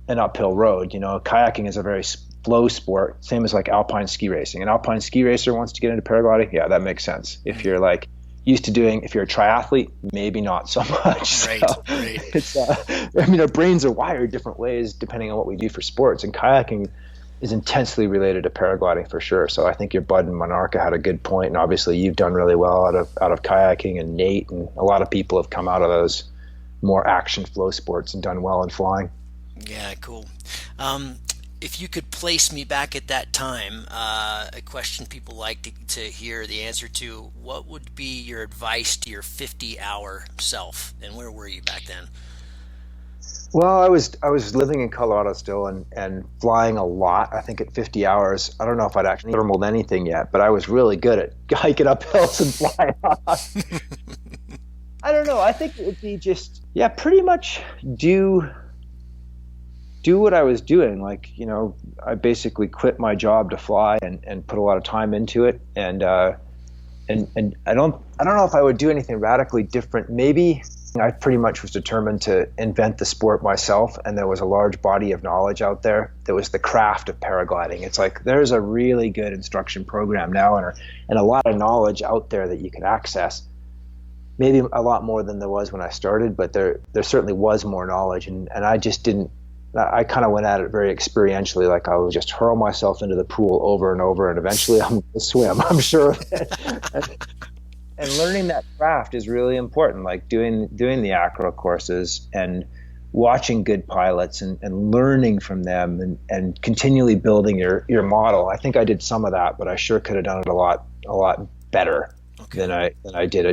an uphill road. Kayaking is a very flow sport, same as like alpine ski racing. An alpine ski racer wants to get into paragliding, yeah, that makes sense. If you're like used to if you're a triathlete, maybe not so much. Right, so right. It's our brains are wired different ways depending on what we do for sports, and kayaking is intensely related to paragliding for sure. So I think your bud in Minarca had a good point, and obviously you've done really well out of kayaking, and Nate and a lot of people have come out of those more action flow sports and done well in flying. Yeah, cool. If you could place me back at that time, a question people like to hear the answer to, what would be your advice to your 50-hour self, and where were you back then? Well, I was living in Colorado still and flying a lot. I think at 50 hours, I don't know if I'd actually thermaled anything yet, but I was really good at hiking up hills and flying off. I don't know. I think it would be just, pretty much do what I was doing. Like, I basically quit my job to fly and put a lot of time into it. And I don't know if I would do anything radically different. Maybe I pretty much was determined to invent the sport myself, and there was a large body of knowledge out there. There was the craft of paragliding. It's like there's a really good instruction program now and a lot of knowledge out there that you can access. Maybe a lot more than there was when I started, but there certainly was more knowledge, and I just didn't. I kind of went at it very experientially, like I would just hurl myself into the pool over and over, and eventually I'm going to swim, I'm sure of it. And learning that craft is really important, like doing the acro courses and watching good pilots and learning from them and continually building your model. I think I did some of that, but I sure could have done it a lot better than I did.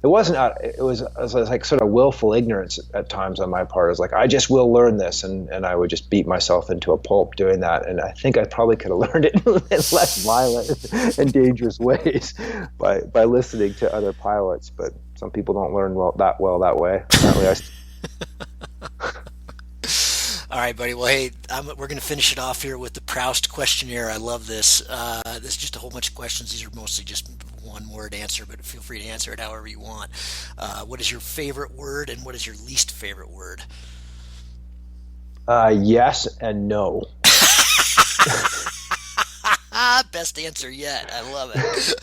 It wasn't. It was like sort of willful ignorance at times on my part. It was like, I just will learn this, and I would just beat myself into a pulp doing that. And I think I probably could have learned it in less violent and dangerous ways by listening to other pilots. But some people don't learn that way. Apparently, All right, buddy. Well, hey, we're going to finish it off here with the Proust questionnaire. I love this. This is just a whole bunch of questions. These are mostly just one-word answer, but feel free to answer it however you want. What is your favorite word, and what is your least favorite word? Yes and no. Best answer yet. I love it.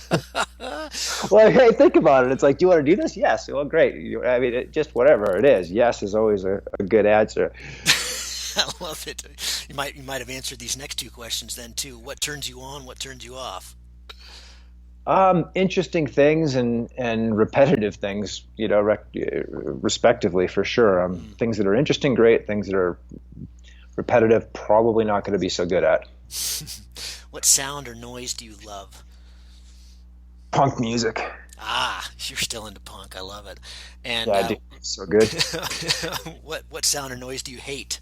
Well, hey, think about it. It's like, do you want to do this? Yes. Well, great. I mean, just whatever it is. Yes is always a good answer. I love it. You might have answered these next two questions then too. What turns you on? What turns you off? Interesting things and repetitive things, respectively, for sure. Things that are interesting, great. Things that are repetitive, probably not going to be so good at. What sound or noise do you love? Punk music. Ah, you're still into punk. I love it. And Yeah, dude, so good. what sound or noise do you hate?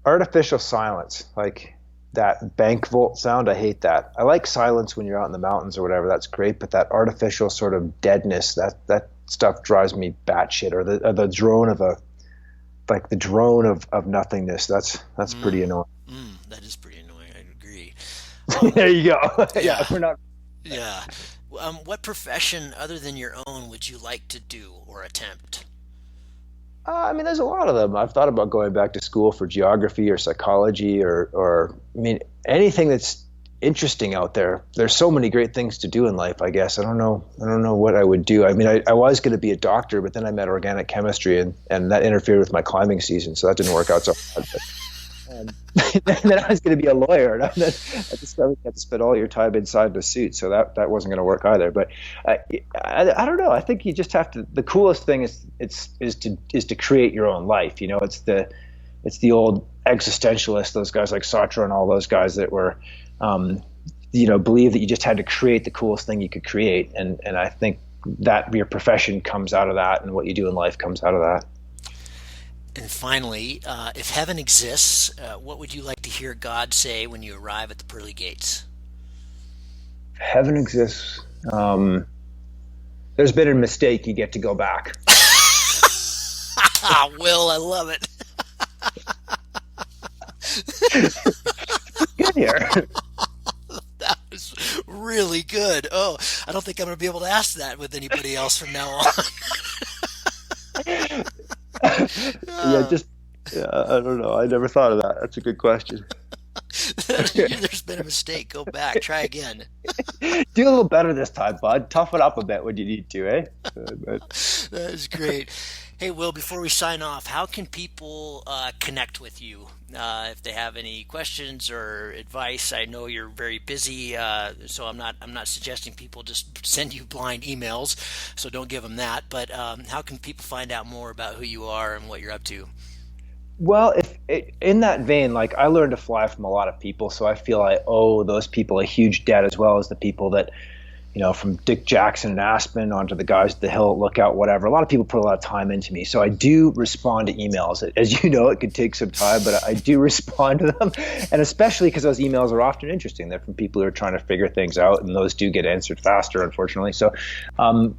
Artificial silence, like that bank vault sound, I hate that. I like silence when you're out in the mountains or whatever, that's great, but that artificial sort of deadness, that stuff drives me batshit. Or the drone of a like the drone of nothingness. That's pretty Mm, annoying. that is pretty annoying. I agree. There you go. Yeah, Yeah, we're not. yeah. What profession other than your own would you like to do or attempt? I mean, there's a lot of them. I've thought about going back to school for geography or psychology or I mean, anything that's interesting out there. There's so many great things to do in life, I guess. I don't know what I would do. I mean, I was going to be a doctor, but then I met organic chemistry and that interfered with my climbing season. So that didn't work out so hard. And then I was going to be a lawyer, and then I discovered you had to spend all your time inside the suit, so that wasn't going to work either. But I don't know. I think you just have to. The coolest thing is to create your own life. You know, it's the old existentialists, those guys like Sartre and all those guys that were, believe that you just had to create the coolest thing you could create, and I think that your profession comes out of that, and what you do in life comes out of that. And finally, if heaven exists, what would you like to hear God say when you arrive at the pearly gates? Heaven exists. There's been a mistake. You get to go back. Will, I love it. Good here. That was really good. Oh, I don't think I'm going to be able to ask that with anybody else from now Yeah, on. just yeah, I don't know. I never thought of that. That's a good question. There's been a mistake. Go back. Try again. Do a little better this time, bud. Toughen up a bit when you need to, eh? That is great. Hey, Will, before we sign off, how can people connect with you if they have any questions or advice? I know you're very busy, so I'm not suggesting people just send you blind emails. So don't give them that. But how can people find out more about who you are and what you're up to? Well, in that vein, like I learned to fly from a lot of people, so I feel I owe those people a huge debt as well as the people that, from Dick Jackson and Aspen onto the guys at the Hill, Lookout, whatever. A lot of people put a lot of time into me, so I do respond to emails. As you know, it could take some time, but I do respond to them, and especially because those emails are often interesting. They're from people who are trying to figure things out, and those do get answered faster, unfortunately. So,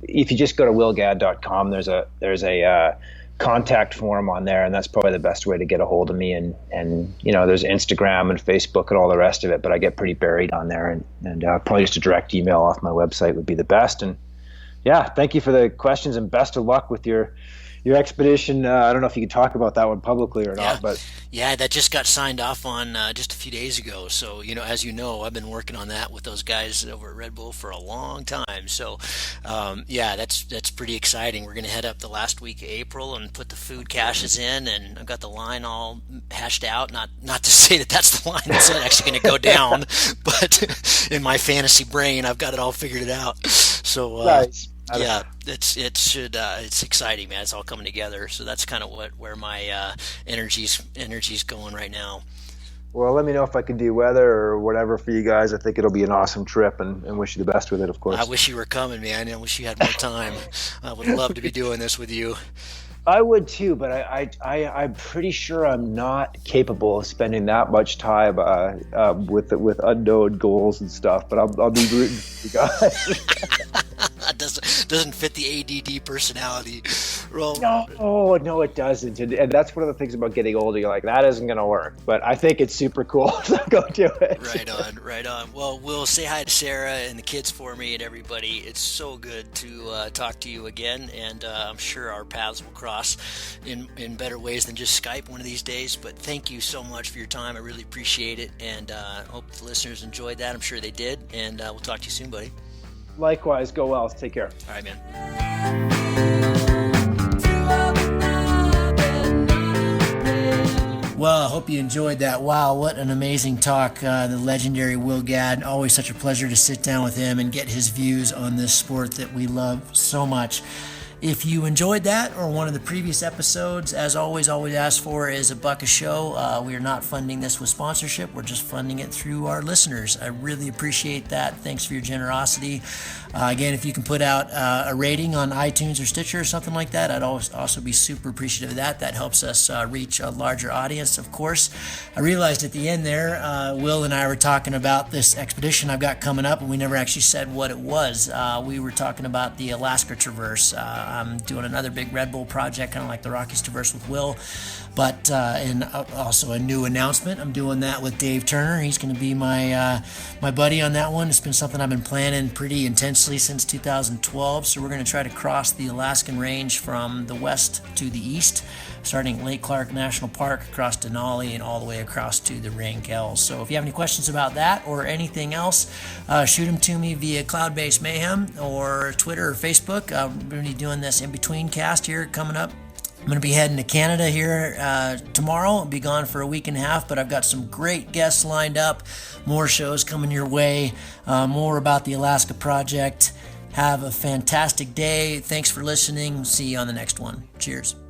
if you just go to willgadd.com, there's a contact form on there, and that's probably the best way to get a hold of me. And there's Instagram and Facebook and all the rest of it, but I get pretty buried on there, and probably just a direct email off my website would be the best. And yeah, thank you for the questions, and best of luck with your expedition. I don't know if you can talk about that one publicly or Yeah, not, but yeah, that just got signed off on just a few days ago. So, as you know, I've been working on that with those guys over at Red Bull for a long time. So, yeah, that's pretty exciting. We're going to head up the last week of April and put the food caches in, and I've got the line all hashed out. Not to say that that's the line that's actually going to go down, but in my fantasy brain, I've got it all figured out. So, nice. yeah, it's exciting, man. It's all coming together. So that's kind of where my energy's going right now. Well, let me know if I can do weather or whatever for you guys. I think it'll be an awesome trip, and wish you the best with it, of I course. wish you were coming, man. I wish you had more time. I would love to be doing this with you. I would too, but I'm pretty sure I'm not capable of spending that much time with unknown goals and stuff. But I'll be rooting for you guys. That doesn't fit the ADD personality. Well, No, it doesn't, and that's one of the things about getting older. You're like, that isn't gonna work, but I think it's super cool. So go do it. right on, right on. Well, we'll say hi to Sarah and the kids for me and everybody. It's so good to talk to you again, and I'm sure our paths will cross in better ways than just Skype one of these days. But thank you so much for your time. I really appreciate it, and hope the listeners enjoyed that. I'm sure they did, and we'll talk to you soon, buddy. Likewise, go well. Take care. All right, man. Well, I hope you enjoyed that. Wow, what an amazing talk. The legendary Will Gadd. Always such a pleasure to sit down with him and get his views on this sport that we love so much. If you enjoyed that or one of the previous episodes, as always, all we ask for is $1 a show. We are not funding this with sponsorship. We're just funding it through our listeners. I really appreciate that. Thanks for your generosity. Again, if you can put out a rating on iTunes or Stitcher or something like that, I'd also be super appreciative of that. That helps us reach a larger audience, of course. I realized at the end there, Will and I were talking about this expedition I've got coming up, and we never actually said what it was. We were talking about the Alaska Traverse. I'm doing another big Red Bull project, kind of like the Rockies Traverse with Will, but and also a new announcement. I'm doing that with Dave Turner. He's going to be my buddy on that one. It's been something I've been planning pretty intensely since 2012. So we're going to try to cross the Alaskan Range from the west to the east, starting at Lake Clark National Park, across Denali, and all the way across to the Wrangell. So if you have any questions about that or anything else, shoot them to me via Cloud-Based Mayhem or Twitter or Facebook. I'm going to be doing this in-between cast here coming up. I'm going to be heading to Canada here tomorrow. I'll be gone for a week and a half, but I've got some great guests lined up. More shows coming your way. More about the Alaska Project. Have a fantastic day. Thanks for listening. See you on the next one. Cheers.